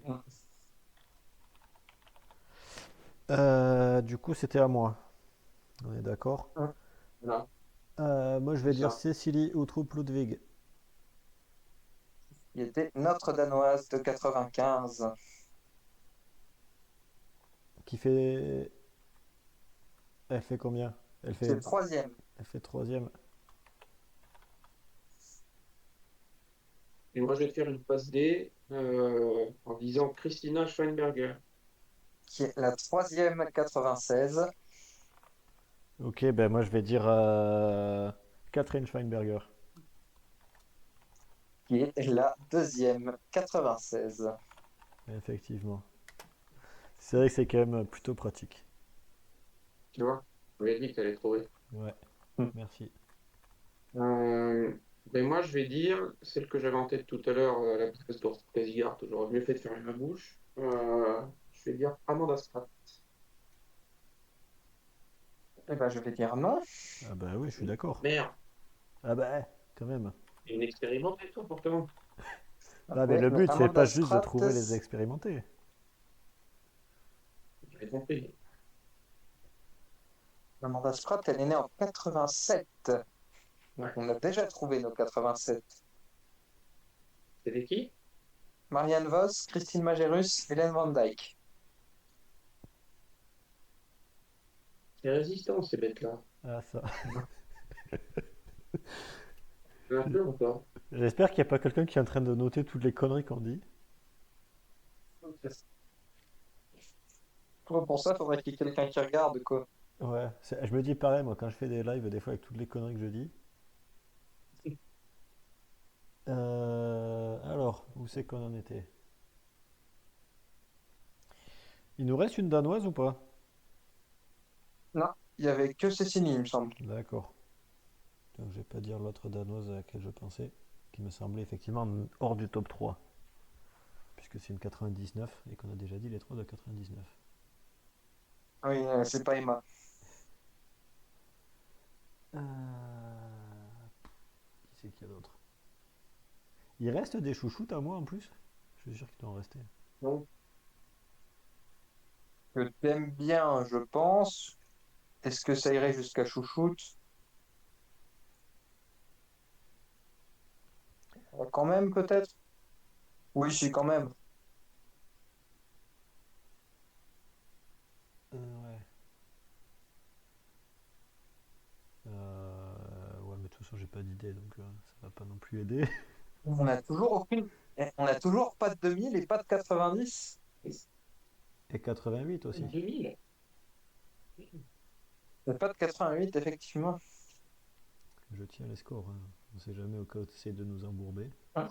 Mm. Du coup, c'était à moi. On est d'accord. Mm. Voilà, Moi, je c'est vais dire ça. Cécilie Outroup Ludwig, Il était notre Danoise de 95. qui fait... Elle fait combien? Elle C'est fait... le troisième. Elle fait troisième. Et moi je vais te faire une passe D en disant Christina Schweinberger. Qui est la troisième 96, Ok, ben moi, je vais dire Catherine Schweinberger. qui est la deuxième 96. Effectivement. C'est vrai que c'est quand même plutôt pratique. Tu vois? Je lui ai dit que tu allais trouver. Ouais, Mm. merci. Euh, ben moi, je vais dire celle que j'avais en tête tout à l'heure, la place d'Ors Skarsgård. J'aurais mieux fait de fermer ma bouche. Je vais dire Amanda Spratt. Eh ben, je vais dire non. Ah bah oui, je suis d'accord. Merde, Ah bah, quand même. et une expérimentée, toi, pourtant. Non, mais Oui, le mais but, c'est Amanda pas juste de Spratt, trouver les expérimentés. J'ai compris. Amanda Spratt, elle est née en 87. Donc Ouais. on a déjà trouvé nos 87. C'était qui? Marianne Vos, Christine Majerus, Hélène Van Dyke. C'est résistant, ces bêtes-là. Ah, ça. Un peu encore. J'espère qu'il n'y a pas quelqu'un qui est en train de noter toutes les conneries qu'on dit. Pour ça, il faudrait qu'il y ait quelqu'un qui regarde, quoi. Ouais, je me dis pareil, moi, quand je fais des lives, des fois, avec toutes les conneries que je dis. Alors, où c'est qu'on en était? Il nous reste une danoise ou pas? Non, il y avait que Cécile, il me semble. D'accord. Donc je vais pas dire l'autre danoise à laquelle je pensais, qui me semblait effectivement hors du top 3, puisque c'est une 99 et qu'on a déjà dit les 3 de 99. Oui, c'est pas Emma. Qui c'est qu'il y a d'autre? Il reste des chouchoutes à moi en plus? Je suis sûr qu'il doit en rester. Non. Que t'aimes bien, je pense. Est-ce que ça irait jusqu'à chouchoute? Quand même, peut-être? Oui, si, quand même. Ouais. Ouais, mais de toute façon, j'ai pas d'idée, donc ça va pas non plus aider. On a toujours aucune. On a toujours pas de 2000 et pas de 90. Et 88 aussi. 2000. Et pas de 88, effectivement. Je tiens les scores, hein. On sait jamais au cas où tu essaies de nous embourber. Ouais.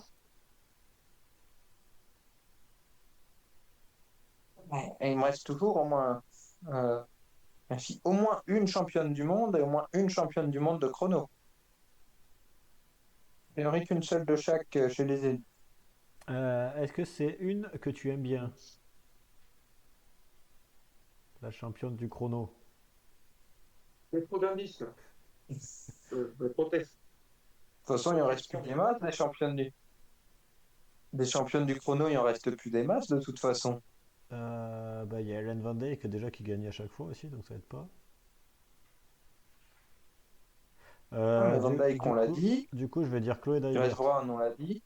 Et il me reste toujours euh, au moins une championne du monde et au moins une championne du monde de chrono. Il n'y en aurait qu'une seule de chaque chez les élus. Est-ce que c'est une que tu aimes bien? La championne du chrono. Il y a trop d'indices, là. Je proteste. De toute façon, il en reste plus des masses, des championnes du chrono, il en reste plus des masses de toute façon. Bah, il y a Hélène Van Dijk déjà qui gagne à chaque fois aussi, donc ça aide pas. Ouais, mais Euh, Van du, Dijk, du on l'a coup, dit. du coup, je vais dire Chloé Grace Dygert. Brown, on l'a dit.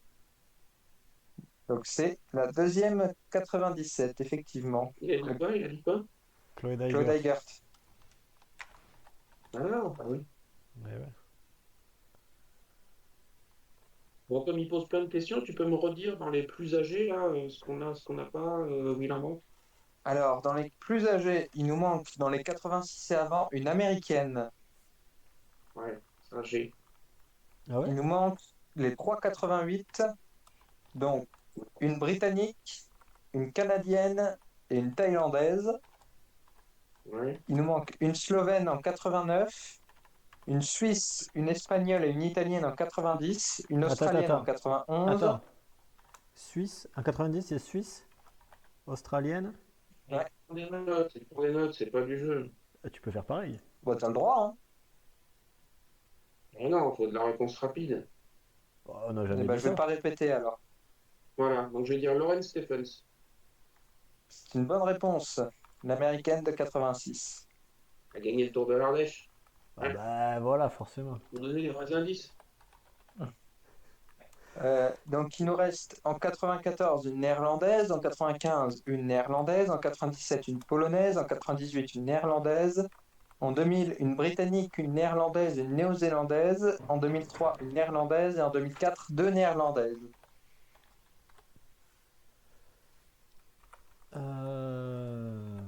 Donc c'est la deuxième 97, effectivement. Il a dit quoi? Il a dit quoi? Chloé Claude Dygert. Eigert. Ah non, ah oui. Ouais, ouais. Bon, comme il pose plein de questions, tu peux me redire dans les plus âgés, là, ce qu'on a, ce qu'on n'a pas, où il en manque? Alors, dans les plus âgés, il nous manque dans les 86 et avant une américaine. Ouais, âgé. Ah ouais? Il nous manque les 3,88, donc une britannique, une canadienne et une thaïlandaise. Ouais. Il nous manque une slovène en 89, une suisse, une espagnole et une italienne en 90, une Attends, australienne en attends. 91. Attends. Suisse, en 90, c'est Suisse, australienne. Ouais, Pour des notes, c'est pour des notes, c'est pas du jeu. Tu peux faire pareil. bah, t'as le droit, hein. Ah non, il faut de la réponse rapide. Oh, on n'a Eh jamais ben, dit je vais ça. pas répéter alors. Voilà, donc je vais dire Lauren Stephens. C'est une bonne réponse. L'américaine de 86. A gagné le Tour de l'Ardèche. Ah Hein, bah voilà, forcément. vous donnez les vrais indices. Donc, il nous reste en 94 une néerlandaise, en 95 une néerlandaise, en 97 une polonaise, en 98 une néerlandaise, en 2000 une britannique, une néerlandaise et une néo-zélandaise, en 2003 une néerlandaise et en 2004 deux néerlandaises. Euh,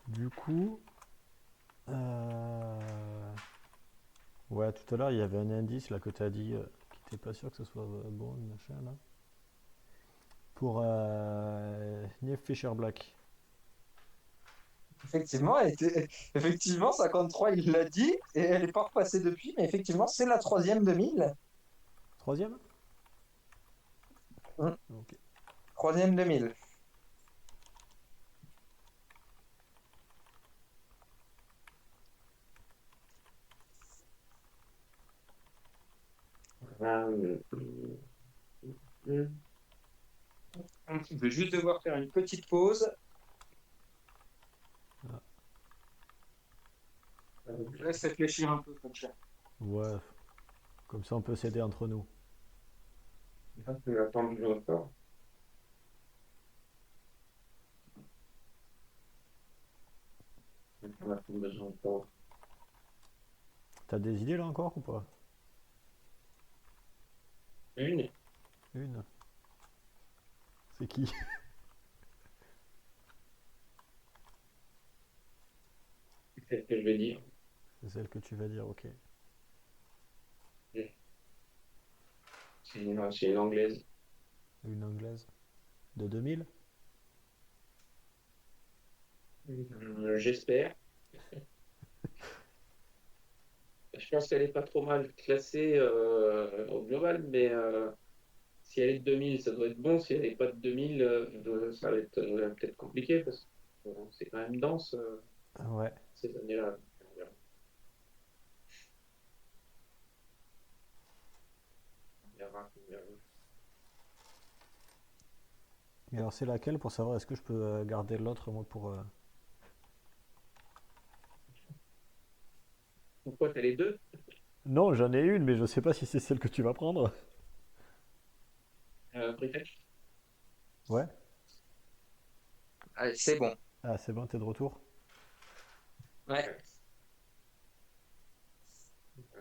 Du coup, euh, ouais, tout à l'heure, il y avait un indice là que tu as dit qui n'était pas sûr que ce soit bon, machin là. Pour Niamh Fisher Black. Effectivement, effectivement, 53, il l'a dit, et elle est pas repassée depuis, mais effectivement, c'est la troisième 2000. Troisième? Hum, Ok. Troisième 2000. Je vais juste devoir faire une petite pause. Ah, Je laisse réfléchir un peu, mon cher. ouais, comme ça on peut s'aider entre nous. Je vais attendre longtemps. On a plus besoin de temps. T'as des idées là encore ou pas? Une, Une. C'est qui? c'est celle que je vais dire. C'est celle que tu vas dire, ok. C'est une anglaise. Une anglaise. De 2000? J'espère. Je pense qu'elle est pas trop mal classée au global, mais si elle est de 2000, ça doit être bon. Si elle n'est pas de 2000, ça va être peut-être compliqué parce que c'est quand même dense Ouais. ces années-là. On verra, on verra. Et alors c'est laquelle pour savoir est-ce que je peux garder l'autre moi pour... Pourquoi t'as les deux? Non, j'en ai une, mais je sais pas si c'est celle que tu vas prendre. Britannique? Ouais. Allez, c'est bon. Ah, c'est bon, t'es de retour. Ouais. Ouais.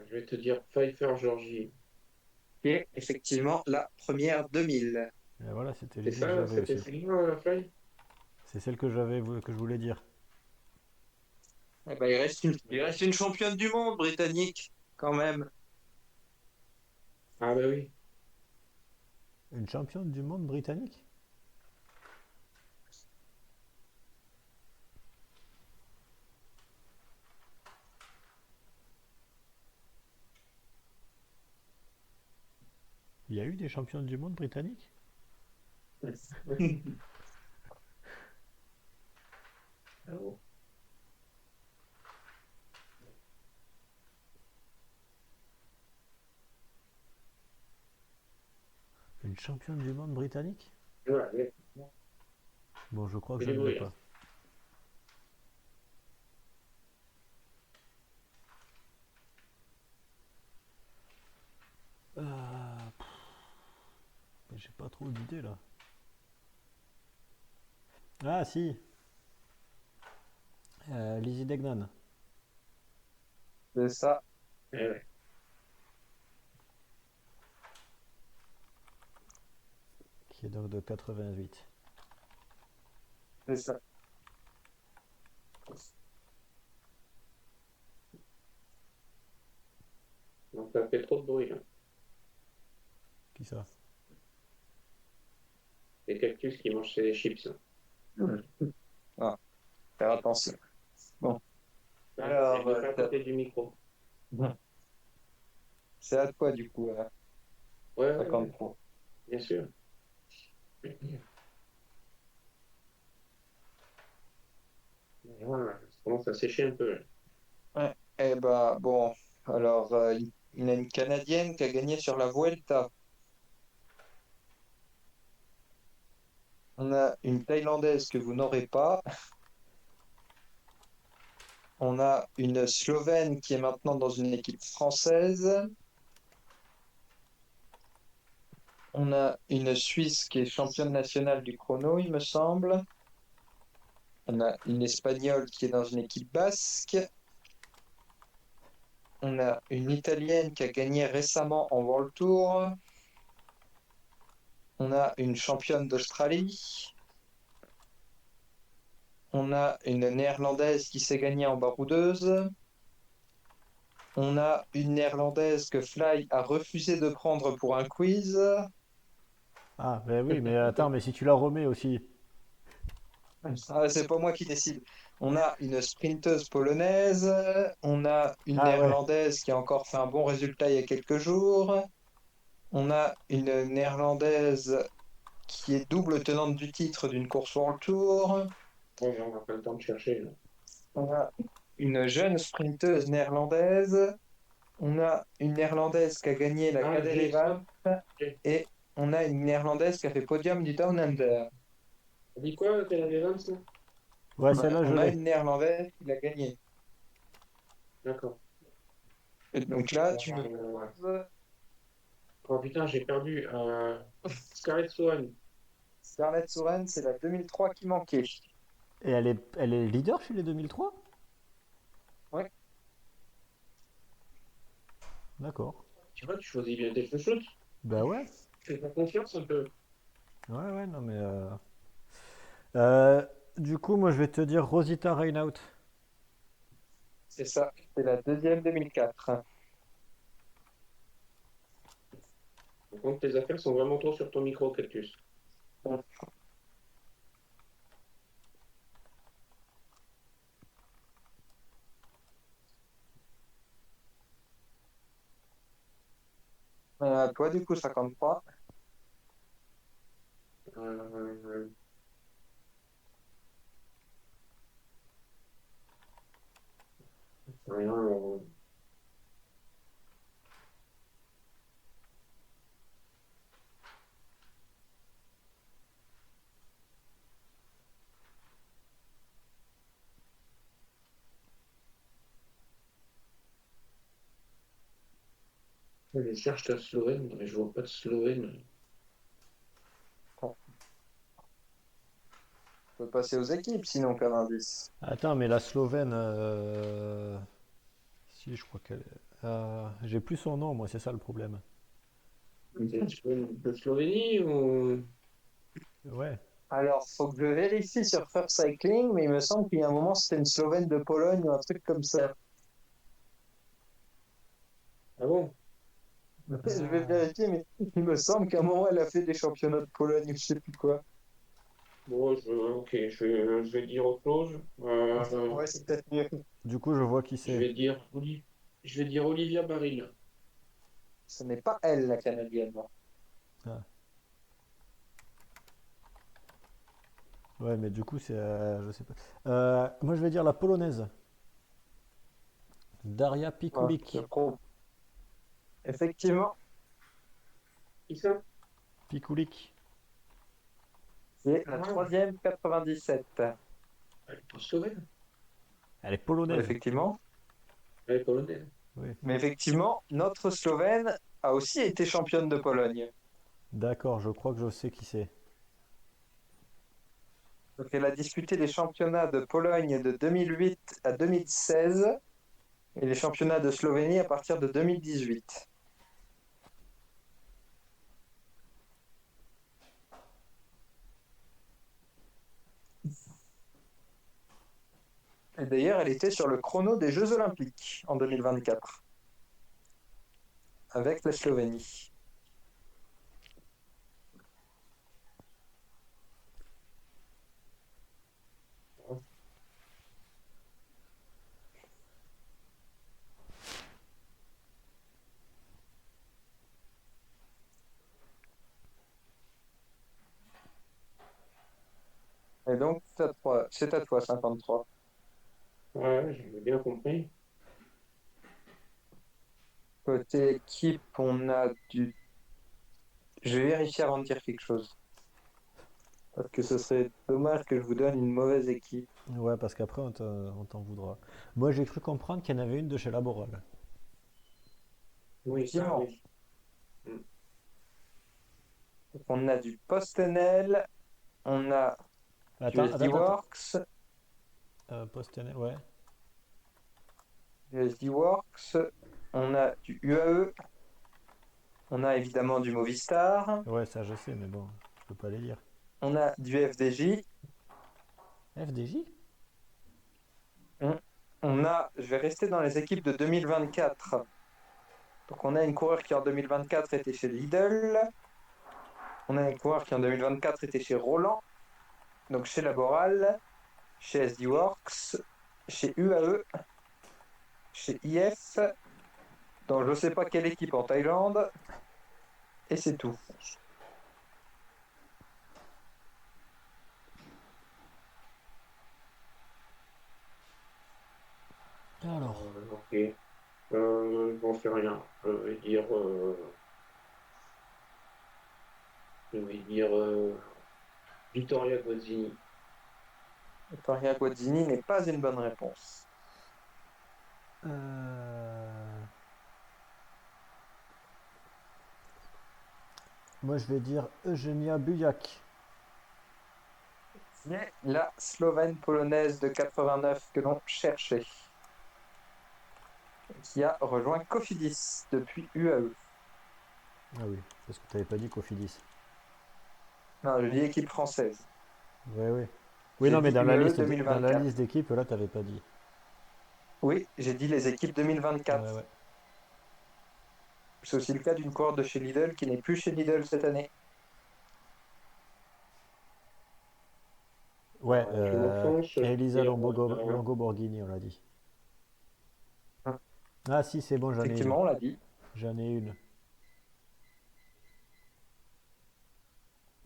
Je vais te dire Pfeiffer Georgie. Et effectivement, la première 2000. Et voilà, c'était C'est l'idée que ça, j'avais c'était aussi. celle-là, Fly? C'est celle que je voulais dire. Eh ben, il reste une championne du monde britannique, quand même. Ah bah oui. Une championne du monde britannique? Il y a eu des championnes du monde britanniques? Ah bon. Une championne du monde britannique? Ouais, ouais. Bon, je crois que Fais je du ne l'ai bruit, hein. pas. Ah, j'ai pas trop d'idées là. Ah si, Lizzie Degnan, C'est ça, Ouais. qui est donc de 88. c'est ça. Donc ça fait trop de bruit, là. Qui ça? Les cactus qui mangent des chips, là. Ah, faire attention. Bon, Ouais, et alors, ne pas à côté du micro. c'est à toi du coup, Ouais, ouais, ouais, 53. bien sûr. Voilà, ça commence à sécher un peu, là. Ouais. Eh ben, bon, alors, il y a une Canadienne qui a gagné sur la Vuelta. On a une Thaïlandaise que vous n'aurez pas. On a une Slovène qui est maintenant dans une équipe française. On a une Suisse qui est championne nationale du chrono, il me semble. On a une Espagnole qui est dans une équipe basque. On a une Italienne qui a gagné récemment en World Tour. On a une championne d'Australie. On a une Néerlandaise qui s'est gagnée en baroudeuse. On a une Néerlandaise que Fly a refusé de prendre pour un quiz. Ah, ben oui, mais attends, mais si tu la remets aussi. Ah, c'est pas moi qui décide. On a une sprinteuse polonaise. On a une Ah ouais. Néerlandaise qui a encore fait un bon résultat il y a quelques jours. On a une Néerlandaise qui est double tenante du titre d'une course World Tour. Ouais, on n'a pas le temps de chercher, là. On a une jeune sprinteuse néerlandaise. On a une néerlandaise qui a gagné la Ah, Cadel j'ai ça. Evans. J'ai. Et on a une néerlandaise qui a fait podium du Down Under. On dit quoi, t'es la Evans, là? Ouais, Ouais, celle-là, je on a l'ai. une néerlandaise qui l'a gagné. D'accord. Et donc là, tu me Euh, poses Oh putain, j'ai perdu. Scarlett Swan. Scarlett Soren, c'est la 2003 qui manquait. Et elle est leader chez les 2003? Ouais. D'accord. Tu vois, tu choisis bien tes chouchoutes. Bah ouais. Fais-toi confiance un peu. Ouais, ouais, non mais... Euh, du coup, moi je vais te dire Rosita Reinaut. C'est ça, c'est la deuxième 2004. Par contre, tes affaires sont vraiment trop sur ton micro, Cactus. Toi, du coup, 53. Euh, rien, je cherche la Slovène, mais je vois pas de Slovène. On peut passer aux équipes, sinon, comme indice. Attends, mais la Slovène, si, je crois qu'elle. J'ai plus son nom, moi, c'est ça le problème. C'est la Slovénie ou... Ouais. Alors, faut que je vérifie sur First Cycling, mais il me semble qu'il y a un moment, c'était une Slovène de Pologne ou un truc comme ça. Ah bon? Je vais vérifier, mais il me semble qu'à un moment, elle a fait des championnats de Pologne ou je sais plus quoi. Bon, ok, je vais dire autre chose. Ouais, c'est peut-être mieux. Du coup, je vois qui Je c'est. vais dire, je vais dire Olivia Baril. Ce n'est pas elle, la Canadienne. Ah. Ouais, mais du coup, c'est. Je sais pas. Moi, je vais dire la polonaise. Daria Ouais, je Pikulik. trouve. Effectivement, Qui ça? Pikulik. c'est la Ah, troisième 97. elle est pas slovène, Elle est polonaise. Effectivement. elle est polonaise. Oui. Mais effectivement, notre Slovène a aussi été championne de Pologne. D'accord, je crois que je sais qui c'est. Donc, elle a disputé les championnats de Pologne de 2008 à 2016 et les championnats de Slovénie à partir de 2018. Et d'ailleurs, elle était sur le chrono des Jeux Olympiques en 2024 avec la Slovénie. Et donc, c'est à toi, 53. Ouais, j'avais bien compris. Côté équipe, on a du... Je vais vérifier avant de dire quelque chose. Parce que ce serait dommage que je vous donne une mauvaise équipe. Ouais, parce qu'après, on t'en voudra. Moi, j'ai cru comprendre qu'il y en avait une de chez Laboral. Oui, ça, Effectivement, oui. Mm. on a du PostNL, on a du Attends. SD Ouais. Works, on a du UAE, on a évidemment du Movistar, Ouais, ça, je sais, mais bon, je peux pas les lire. on a du FDJ, FDJ? on, on a, je vais rester dans les équipes de 2024. Donc on a une coureur qui en 2024 était chez Lidl, on a une coureur qui en 2024 était chez Roland, donc chez Laboral, chez SD Works, chez UAE, chez IF, dans je ne sais pas quelle équipe en Thaïlande, et c'est tout. Alors. Ok. J'en sais rien. Je vais dire Vittoria Gozzini. Victoria Guazzini n'est pas une bonne réponse. Euh, Moi, je vais dire Eugenia Buyak. C'est la Slovène polonaise de 89 que l'on cherchait, qui a rejoint Cofidis depuis UAE. Ah oui, parce que tu n'avais pas dit Cofidis. Non, je dis équipe française. Ouais, oui. Oui, J'ai non, mais dit UAE dans la 2024. liste d'équipes, là, t'avais pas dit. Oui, j'ai dit les équipes Ouais, 2024. ouais. C'est aussi le cas d'une cohorte de chez Lidl qui n'est plus chez Lidl cette année. Ouais, Je m'offense, je vais Elisa dire, Longo-Borghini, on l'a dit. Ah si, c'est bon, j'en ai une. Effectivement, on l'a dit. J'en ai une.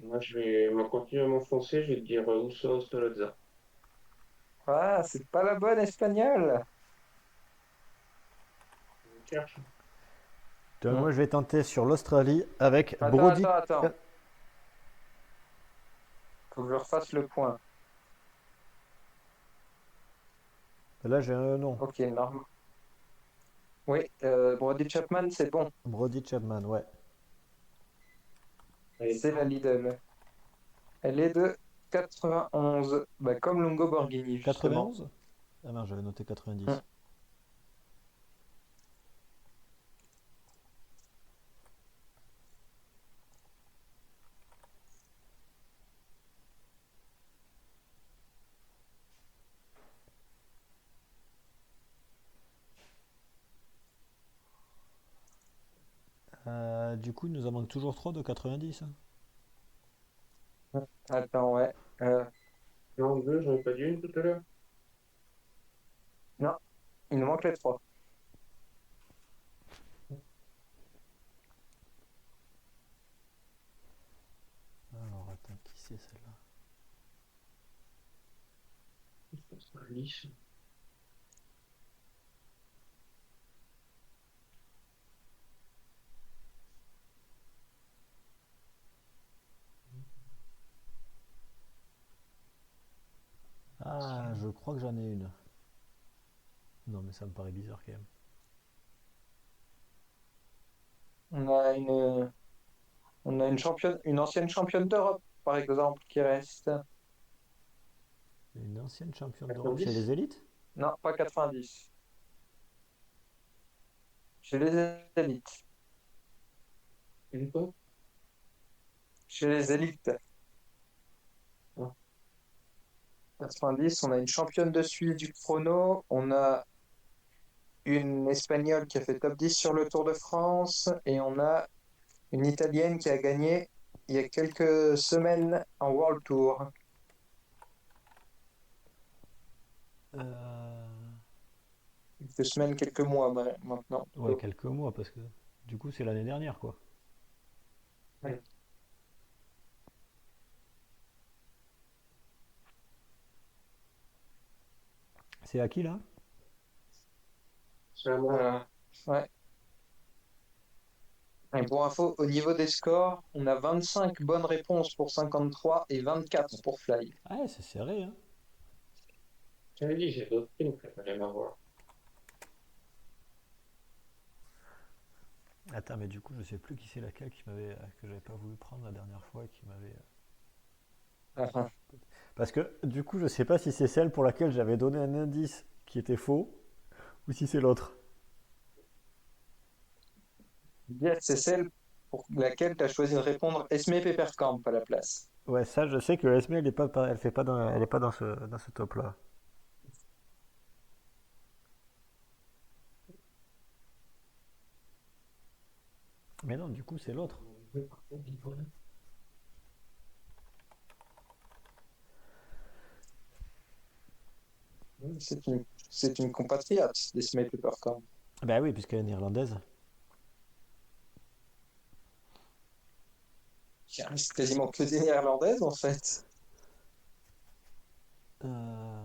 Moi, je vais continuer à m'enfoncer, je vais te dire Uso Solozza. Ah, c'est pas la bonne espagnole. On cherche. Donc, Hmm. moi, je vais tenter sur l'Australie avec Attends, Brody. attends, attends. Faut que je refasse le point. Là, j'ai un nom. Ok, normal. Oui, Brody Chapman, c'est bon. Brody Chapman, ouais. Allez, C'est la Lidl. Elle est de 91. Bah, comme Longo Borghini, justement. 91? Ah non, j'avais noté Hmm. 90. Du coup, il nous en manque toujours 3 de 90, hein. Attends, ouais. non, deux, j'en ai pas dit une tout à l'heure. Non, il nous manque les trois. Alors, attends, qui c'est celle-là? Nice. Ah, je crois que j'en ai une. Non, mais ça me paraît bizarre quand même. On a une championne, une ancienne championne d'Europe, par exemple, qui reste. Une ancienne championne d'Europe chez les 90? élites? Non, pas 90. Chez les élites. Une quoi? Chez les élites. Ah, 90, on a une championne de Suisse du chrono. On a une Espagnole qui a fait top 10 sur le Tour de France. Et on a une Italienne qui a gagné il y a quelques semaines en World Tour. Euh, Quelques semaines, quelques mois maintenant, Ouais, plutôt. quelques mois, parce que du coup, c'est l'année dernière, quoi. ouais. C'est à qui, là? C'est à moi. Ouais. Et pour info, au niveau des scores, on a 25 bonnes réponses pour 53 et 24 pour Fly. Ah, ouais, c'est serré, hein. J'avais dit, j'ai d'autres films qu'il fallait m'avoir. Attends, mais du coup, je sais plus qui c'est laquelle que j'avais pas voulu prendre la dernière fois et qui m'avait. Enfin, Parce que du coup, je sais pas si c'est celle pour laquelle j'avais donné un indice qui était faux ou si c'est l'autre. yes, c'est celle pour laquelle tu as choisi de répondre Esme Peppercamp à la place. Ouais, ça, je sais que Esme, elle fait pas elle est pas dans ce top-là. Mais non, du coup, c'est l'autre. C'est une compatriote d'Esme Peppercamp. Bah oui, puisqu'elle est néerlandaise. Il reste quasiment que des néerlandaises en fait. Euh,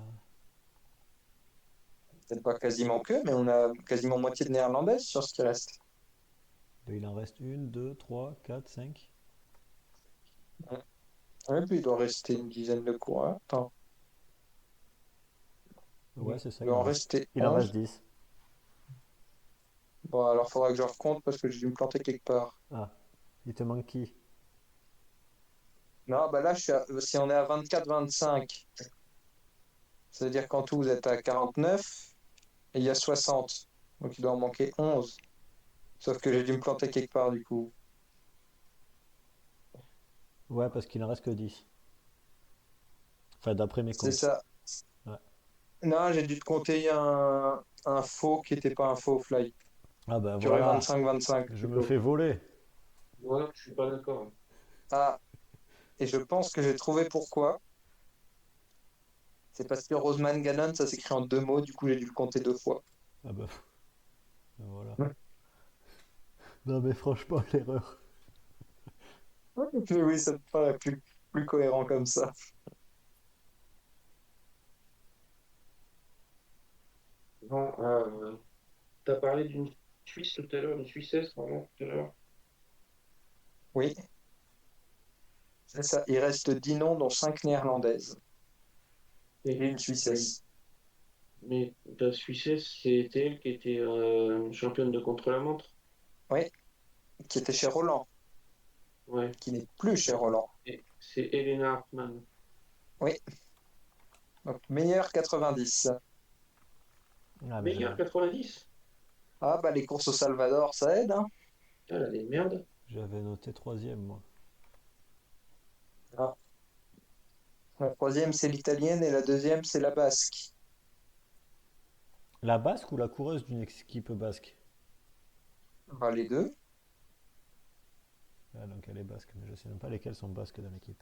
Peut-être pas quasiment que, mais on a quasiment moitié de néerlandaises sur ce qui reste. Il en reste une, deux, trois, quatre, cinq. Ouais, puis il doit rester une dizaine de coureurs. Attends, Ouais, c'est ça, il doit en rester il en reste 11. 10. Bon, alors faudra que je recompte parce que j'ai dû me planter quelque part. Ah, il te manque qui? Non, bah là, si on est à 24-25, ça veut dire qu'en tout, vous êtes à 49 et il y a 60. Donc il doit en manquer 11. Sauf que j'ai dû me planter quelque part du coup. Ouais, parce qu'il en reste que 10. Enfin, d'après mes C'est comptes. ça. Ouais. Non, j'ai dû te compter un faux qui n'était pas un faux fly. Ah bah Tu aurais voilà, 25-25 je me plutôt. fais voler. Moi, je suis pas d'accord. Ah, et je pense que j'ai trouvé pourquoi. C'est parce que Roseman Gannon, ça s'écrit en deux mots, du coup j'ai dû le compter deux fois. Ah bah voilà. Non mais franchement, l'erreur. Mais oui, ça me paraît plus cohérent comme ça. Bon, tu as parlé d'une Suisse tout à l'heure, une Suissesse, pardon, tout à l'heure. Oui, c'est ça. Il reste 10 noms, dont 5 néerlandaises Et, et une oui. Suissesse. Mais la Suissesse, c'était elle qui était championne de contre-la-montre. Oui, qui était chez Roland, Ouais. qui n'est plus chez Roland. Et c'est Elena Hartmann. Oui, donc meilleur 90. Ah, mais Meilleure 90. Ah bah les courses au Salvador, ça aide, hein. Ah, là, des merdes. j'avais noté troisième, moi. Ah. La troisième, c'est l'italienne et la deuxième, c'est la basque. La basque ou la coureuse d'une équipe basque? Bah, les deux. Ah, donc elle est basque, mais je sais même pas lesquelles sont basques dans l'équipe.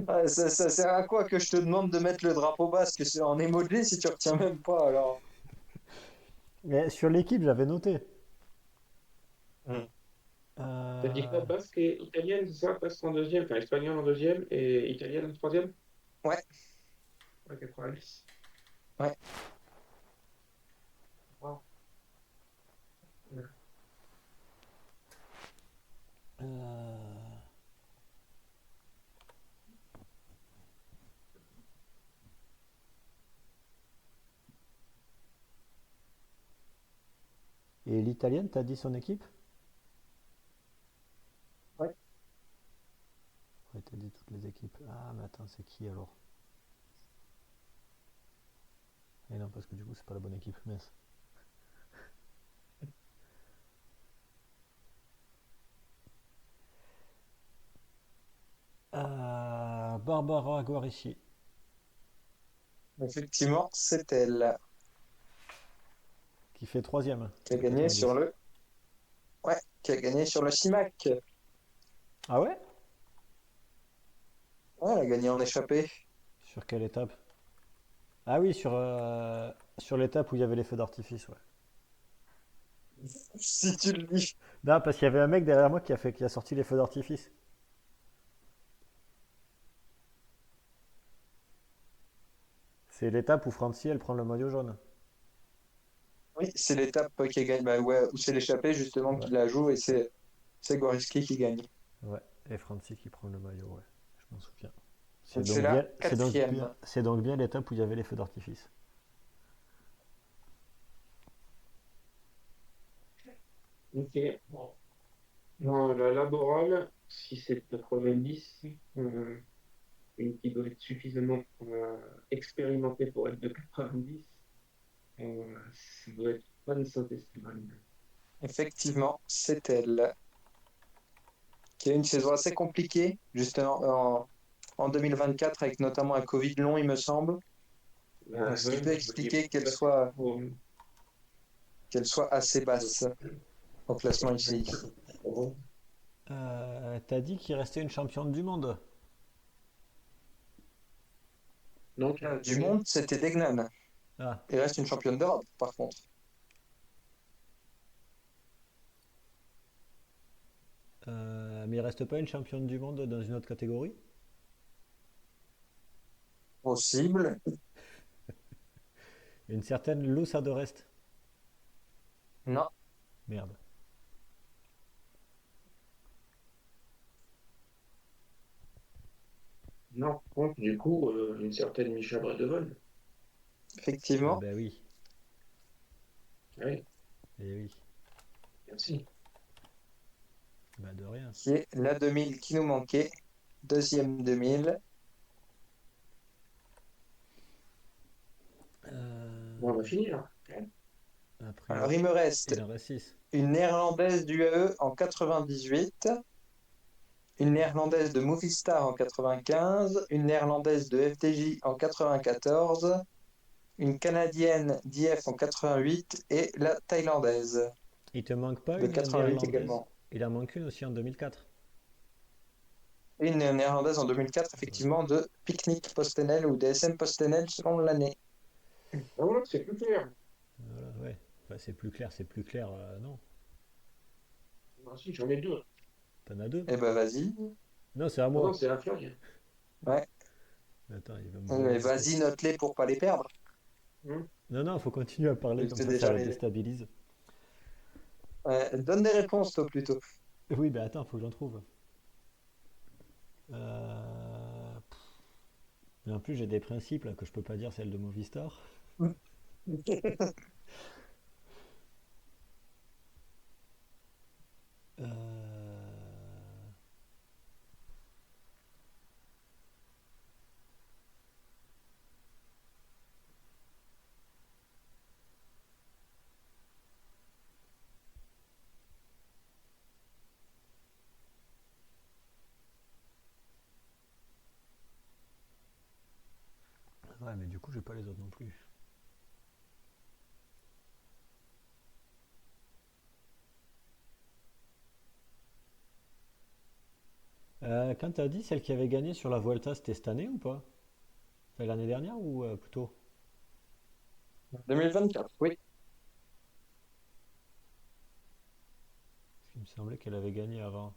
Ah, ça sert à quoi que je te demande de mettre le drapeau basque en emoji si tu retiens même pas alors? Mais sur l'équipe, j'avais noté. Hmm. T'as dit quoi, Euh, basque et italienne, c'est ça? Basque en deuxième, enfin espagnol en deuxième et italienne en troisième? Ouais, Ouais, 90. ouais. Wow. euh, Et l'italienne, t'as dit son équipe? Ouais. Ouais, t'as dit toutes les équipes. Ah, mais attends, c'est qui alors? Et non, parce que du coup, c'est pas la bonne équipe. Mince. Barbara Guarici, Effectivement, c'est elle qui fait troisième qui a de gagné 90. sur le. Ouais, qui a gagné sur le CIMAC. Ah ouais? Ouais, elle a gagné en échappée. Sur quelle étape? Ah oui, sur l'étape où il y avait les feux d'artifice, ouais. Si tu le dis. Non, parce qu'il y avait un mec derrière moi qui a sorti les feux d'artifice. C'est l'étape où Francie, elle prend le maillot jaune. Oui, c'est l'étape qui gagne, bah ouais, où c'est l'échappée justement Ouais, qui la joue et c'est Goriski qui gagne. ouais. Et Francie qui prend le maillot, ouais. Je m'en souviens. Donc c'est la quatrième. C'est donc bien l'étape où il y avait les feux d'artifice. Ok. Bon. Dans la laborale, si c'est 90, une qui doit être suffisamment expérimentée pour être de 90, ça doit être Anne Saint-Esteban. Effectivement, c'est elle qui a eu une saison assez compliquée, justement en 2024 avec notamment un Covid long, il me semble. Donc, ce qui Ouais, peut je voyais expliquer pas si qu'elle soit assez basse au classement ici. trop. T'as dit qu'il restait une championne du monde. Non, tu Du monde, c'était Degnan. Ah, Il reste une championne d'Europe, par contre. mais il reste pas une championne du monde dans une autre catégorie? Possible. Une certaine Loussa de Rest. Non. Merde. non, par contre, du coup, une certaine Micha Bredevon. Ah Effectivement, bah oui. Oui, Eh oui. merci. Bah de rien. qui est la 2000 qui nous manquait. Deuxième 2000. Bon, on va finir. Après, Alors, il me il reste en reste 6. une néerlandaise du AE en 98, une néerlandaise de Movistar en 95, une néerlandaise de FDJ en 94, une canadienne d'IF en 88 et la thaïlandaise Il te manque pas de une 88 néerlandaise? également. Il en manque une aussi en 2004. Et une néerlandaise en 2004, effectivement, de Picnic Postenel ou DSM Postenel selon l'année. Ah voilà, c'est plus clair. Voilà, ouais. Enfin, c'est plus clair, non. Ah, si, j'en ai deux. T'en as deux? Eh ben vas-y. Non, c'est à Non, non, moi. c'est un flag. Ouais. Attends, il va me voler un truc. Vas-y, note-les pour pas les perdre. Hein. Non, non, faut continuer à parler, Je comme t'ai ça déjà le les. déstabilise. Ouais, donne des réponses, toi, plutôt. Oui, bah attends, faut que j'en trouve. Euh, Et en plus, j'ai des principes là, que je peux pas dire celle de Movistar. Euh, Ouais, mais du coup, j'ai pas les autres non plus. Quand t'as dit celle qui avait gagné sur la Vuelta, c'était cette année ou pas? Enfin, l'année dernière ou plutôt? 2024, oui. Parce qu'il me semblait qu'elle avait gagné avant.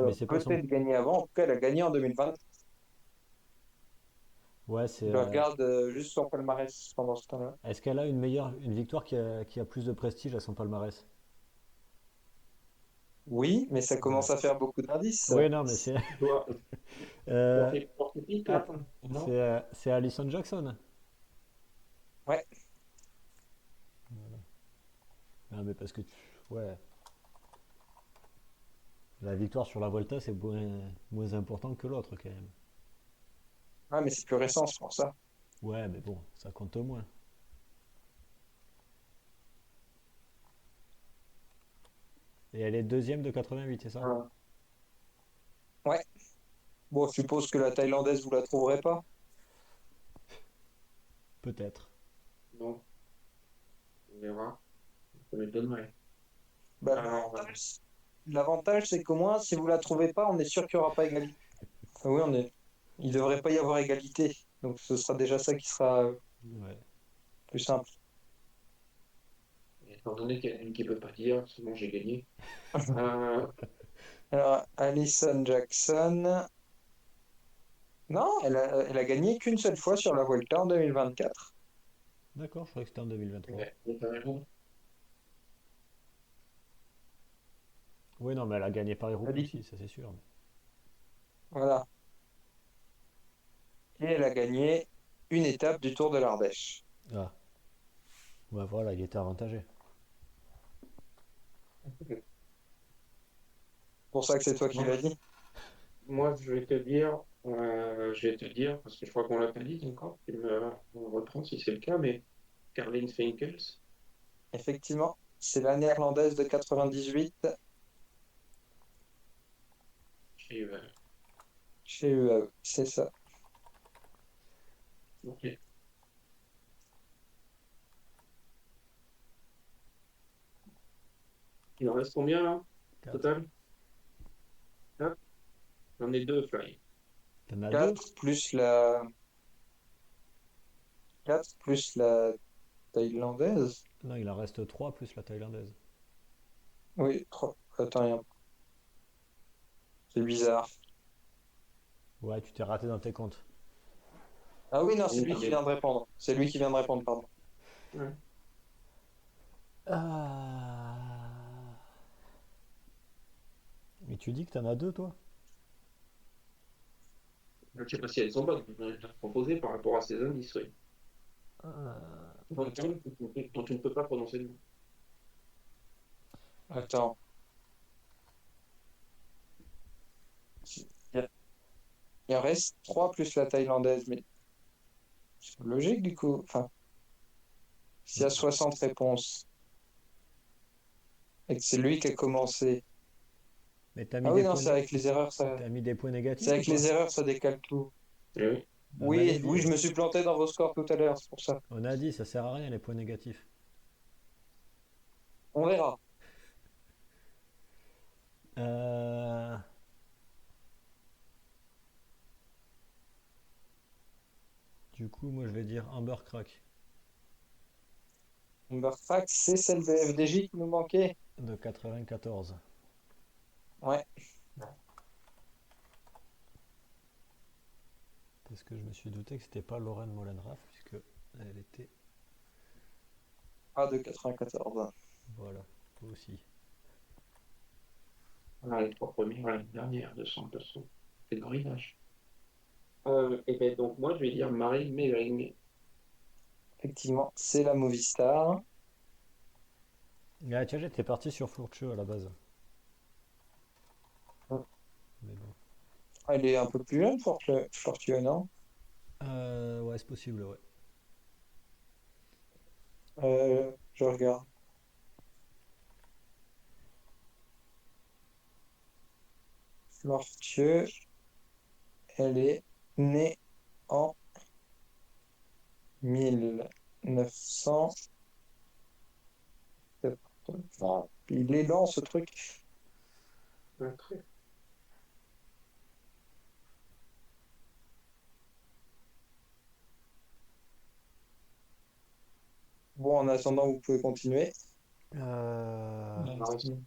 Mais c'est pas son. Peut-être gagné avant. En tout cas, elle a gagné en 2020. Ouais, c'est. Je regarde juste son palmarès pendant ce temps-là. Est-ce qu'elle a une victoire qui a plus de prestige à son palmarès? Oui, mais ça Ouais. commence à faire beaucoup d'indices. Oui, non, mais c'est. Tu dois, tu dois euh, faire porte pique, là, ah, non? c'est Alison Jackson. Ouais. Non, mais parce que. Ouais, la victoire sur la Volta, c'est moins important que l'autre quand même. Ah, mais c'est plus récent, c'est pour ça. Ouais, mais bon, ça compte au moins. Et elle est deuxième de 88, c'est ça? Voilà. Ouais. Bon, je suppose que la thaïlandaise, vous la trouverez pas. Peut-être. Non, on verra. Ça m'étonnerait. Bah, Alors, l'avantage, c'est qu'au moins, si vous la trouvez pas, on est sûr qu'il n'y aura pas égalité. Ah oui, on est. Il devrait pas y avoir égalité. Donc, ce sera déjà ça qui sera Ouais. plus simple. étant donné qu'il y en a une qui peut pas dire, c'est bon, j'ai gagné. Euh, Alors, Alison Jackson. Non, elle a gagné qu'une seule fois sur la Vuelta en 2024. D'accord, je croyais que c'était en 2023. ouais, t'as raison. Oui, non, mais elle a gagné Paris-Roubaix Ali- aussi, ça c'est sûr. Voilà. Et elle a gagné une étape du Tour de l'Ardèche. Ah, ouais, voilà, il était avantagé. C'est pour ça que c'est toi qui Moi, l'as dit. moi, je vais te dire, parce que je crois qu'on l'a pas dit encore, on reprend si c'est le cas, mais Caroline Finkels, Effectivement, c'est la néerlandaise de 98 chez, chez UAE. C'est ça. ok. Il en reste combien là, Quatre. total? Hop, j'en ai deux, Fly. T'en as deux? 4 plus la 4 plus la thaïlandaise. Non, il en reste trois plus la thaïlandaise. Oui, 3. Attends, c'est bizarre. Ouais, tu t'es raté dans tes comptes. Ah oui, non, c'est Oui, lui qui vient de répondre. C'est lui qui vient de répondre, pardon. ouais. Ah. Mais tu dis que t'en as deux, toi? Je ne sais pas si elles sont bonnes, je vais te proposer par rapport à ces indices, oui. Attends, Dont tu ne peux pas prononcer le nom. attends. Il il en reste 3 plus la thaïlandaise, mais c'est logique du coup. Enfin, s'il y a 60 réponses et que c'est lui qui a commencé. Mais t'as mis Ah oui, des non, points, c'est avec les erreurs, t'as mis des points c'est négatifs ou avec pas? les erreurs, ça décale tout. Eh oui. On avait Oui, dit, oui, je me suis planté dans vos scores tout à l'heure, c'est pour ça. on a dit, ça sert à rien les points négatifs. On verra. Euh, Du coup, moi je vais dire Amber Crack. Umberfax, c'est celle de FDJ qui nous manquait. de 94. Ouais. Parce que je me suis douté que c'était pas Lorraine Molenrath, puisque elle était. Ah, de 94. Voilà, aussi. Voilà, les trois premières l'année dernière, 200. C'est le grillage. Et ben donc moi je vais dire Marie Mevring. Effectivement, c'est la Movistar. Ah, tiens, j'étais parti sur Flourchieux à la base. Mais bon. Elle est un peu plus jeune, Fortune, non? Ouais, c'est possible, ouais. Je regarde. Fortune, elle est née en 1900. Ah, il est lent, ce truc. Très. Bon, en attendant, vous pouvez continuer.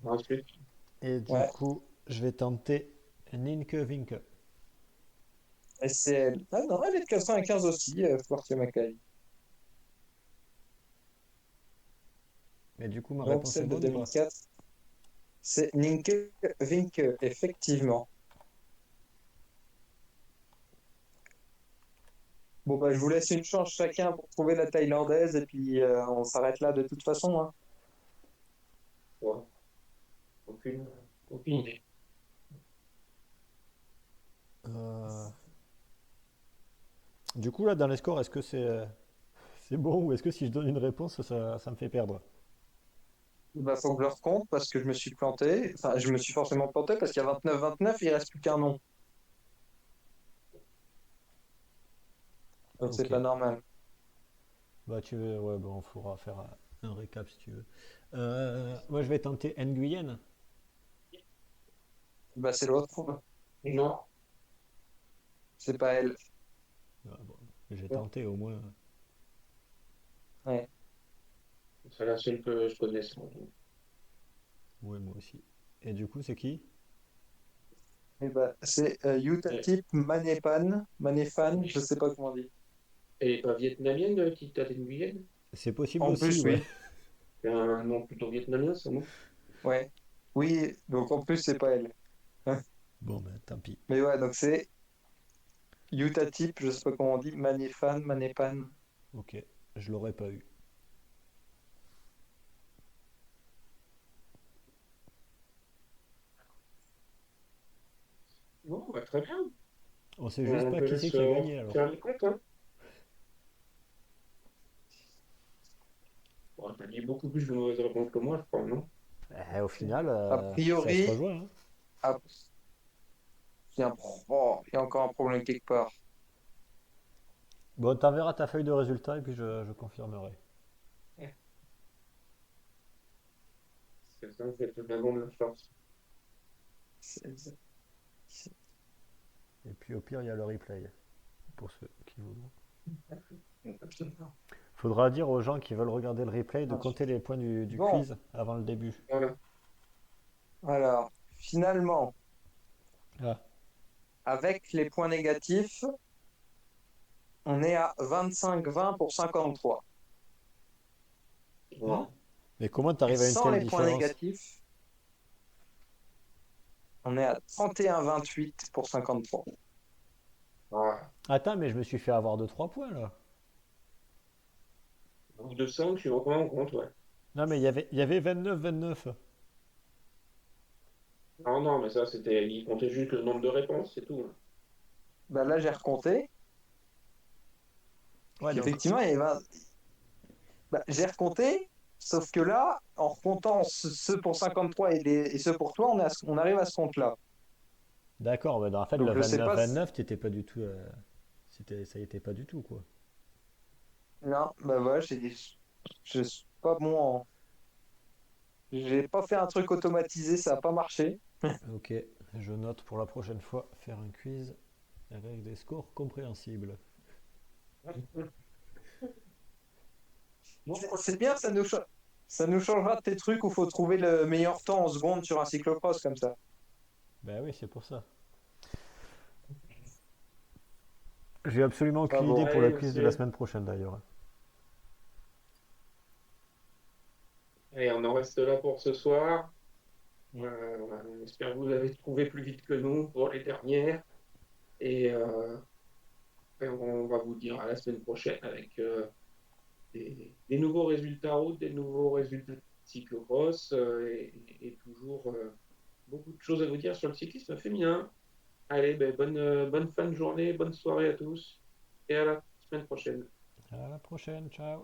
Ensuite, Et du Ouais, coup, je vais tenter Ninke Vinke. et c'est elle. Ah non, elle est de 95 aussi, Fortune Macaulay. Et du coup, ma Donc réponse est celle de bonne ou pas? 2004, c'est Ninke Vinke, effectivement. Bon, bah, je vous laisse une chance chacun pour trouver la thaïlandaise et puis on s'arrête là de toute façon, hein. ouais, aucune, aucune idée. Euh, Du coup, là, dans les scores, est-ce que c'est bon ou est-ce que si je donne une réponse, ça me fait perdre? Bah, faut que je recompte parce que je me suis planté. Enfin, je me suis forcément planté parce qu'il y a 29-29, il reste plus qu'un nom. Donc c'est Ok. pas normal. Bah, tu veux, ouais, bon, on pourra faire un récap si tu veux. Moi, je vais tenter Nguyen. Bah, c'est l'autre. Non, C'est pas elle. Ah, bon, j'ai tenté au moins. Ouais. c'est la seule que je connaisse. Ouais, moi aussi. Et du coup, c'est qui? Et bah, c'est Elle Yutatip Manepan. Manefan, je sais pas comment on dit. elle est pas vietnamienne, Tita Nguyen? C'est possible En aussi, plus, ouais. oui. C'est un nom plutôt vietnamien, ça, non? Ouais. Oui, donc en plus, c'est pas elle. Bon, ben, tant pis. Mais ouais, donc c'est Yutatip, je sais pas comment on dit. Manefan, Manepan. Ok, je l'aurais pas eu. Bon, bah, très bien. On sait juste On pas te qui c'est laisse qui a gagné alors. faire les comptes, hein. Bon, t'as dit beaucoup plus de mauvaises réponses que moi, je crois, non? Au final, A ça se priori, rejoint, hein. a- il y a encore un problème quelque part. Bon, t'enverras ta feuille de résultat et puis je confirmerai. C'est ça, c'est tout le long de la chance. C'est- Et puis au pire, il y a le replay pour ceux qui voudront. Faudra dire aux gens qui veulent regarder le replay de compter les points du Bon, quiz avant le début. Voilà. alors, finalement, Ah, avec les points négatifs, on est à 25-20 pour 53. hein? Wow. Mais comment Et t'arrives à une sans telle les points différence? négatifs, on est à 31-28 pour 53. Voilà. Attends, mais je me suis fait avoir de 3 points là. Donc de 5, je suis vraiment en compte, ouais. Non, mais il y avait 29-29. Non, non, mais ça, c'était. Il comptait juste le nombre de réponses, c'est tout, hein. Bah là, j'ai recompté. Ouais, donc. Effectivement, il y avait bah, j'ai recompté, sauf que là, en recomptant ceux pour 53 et ceux pour toi, on arrive à ce compte-là. D'accord, mais en fait, le Donc je sais pas si... 29-29, t'étais pas du tout. Ça y était pas du tout, quoi. Non, bah voilà, je suis pas bon en... J'ai pas fait un truc automatisé, ça a pas marché. Ok, je note pour la prochaine fois faire un quiz avec des scores compréhensibles. Bon, c'est bien, ça nous changera de tes trucs où il faut trouver le meilleur temps en seconde sur un cyclocross comme ça. Ben oui, c'est pour ça. J'ai absolument Ah aucune idée bon. pour la Allez, quiz de la monsieur. semaine prochaine d'ailleurs. Allez, on en reste là pour ce soir. On espère que vous avez trouvé plus vite que nous pour les dernières. Et après, on va vous dire à la semaine prochaine avec des nouveaux résultats route, des nouveaux résultats cyclocross et toujours beaucoup de choses à vous dire sur le cyclisme féminin. Allez, ben, bonne fin de journée, bonne soirée à tous et à la semaine prochaine. À la prochaine, ciao.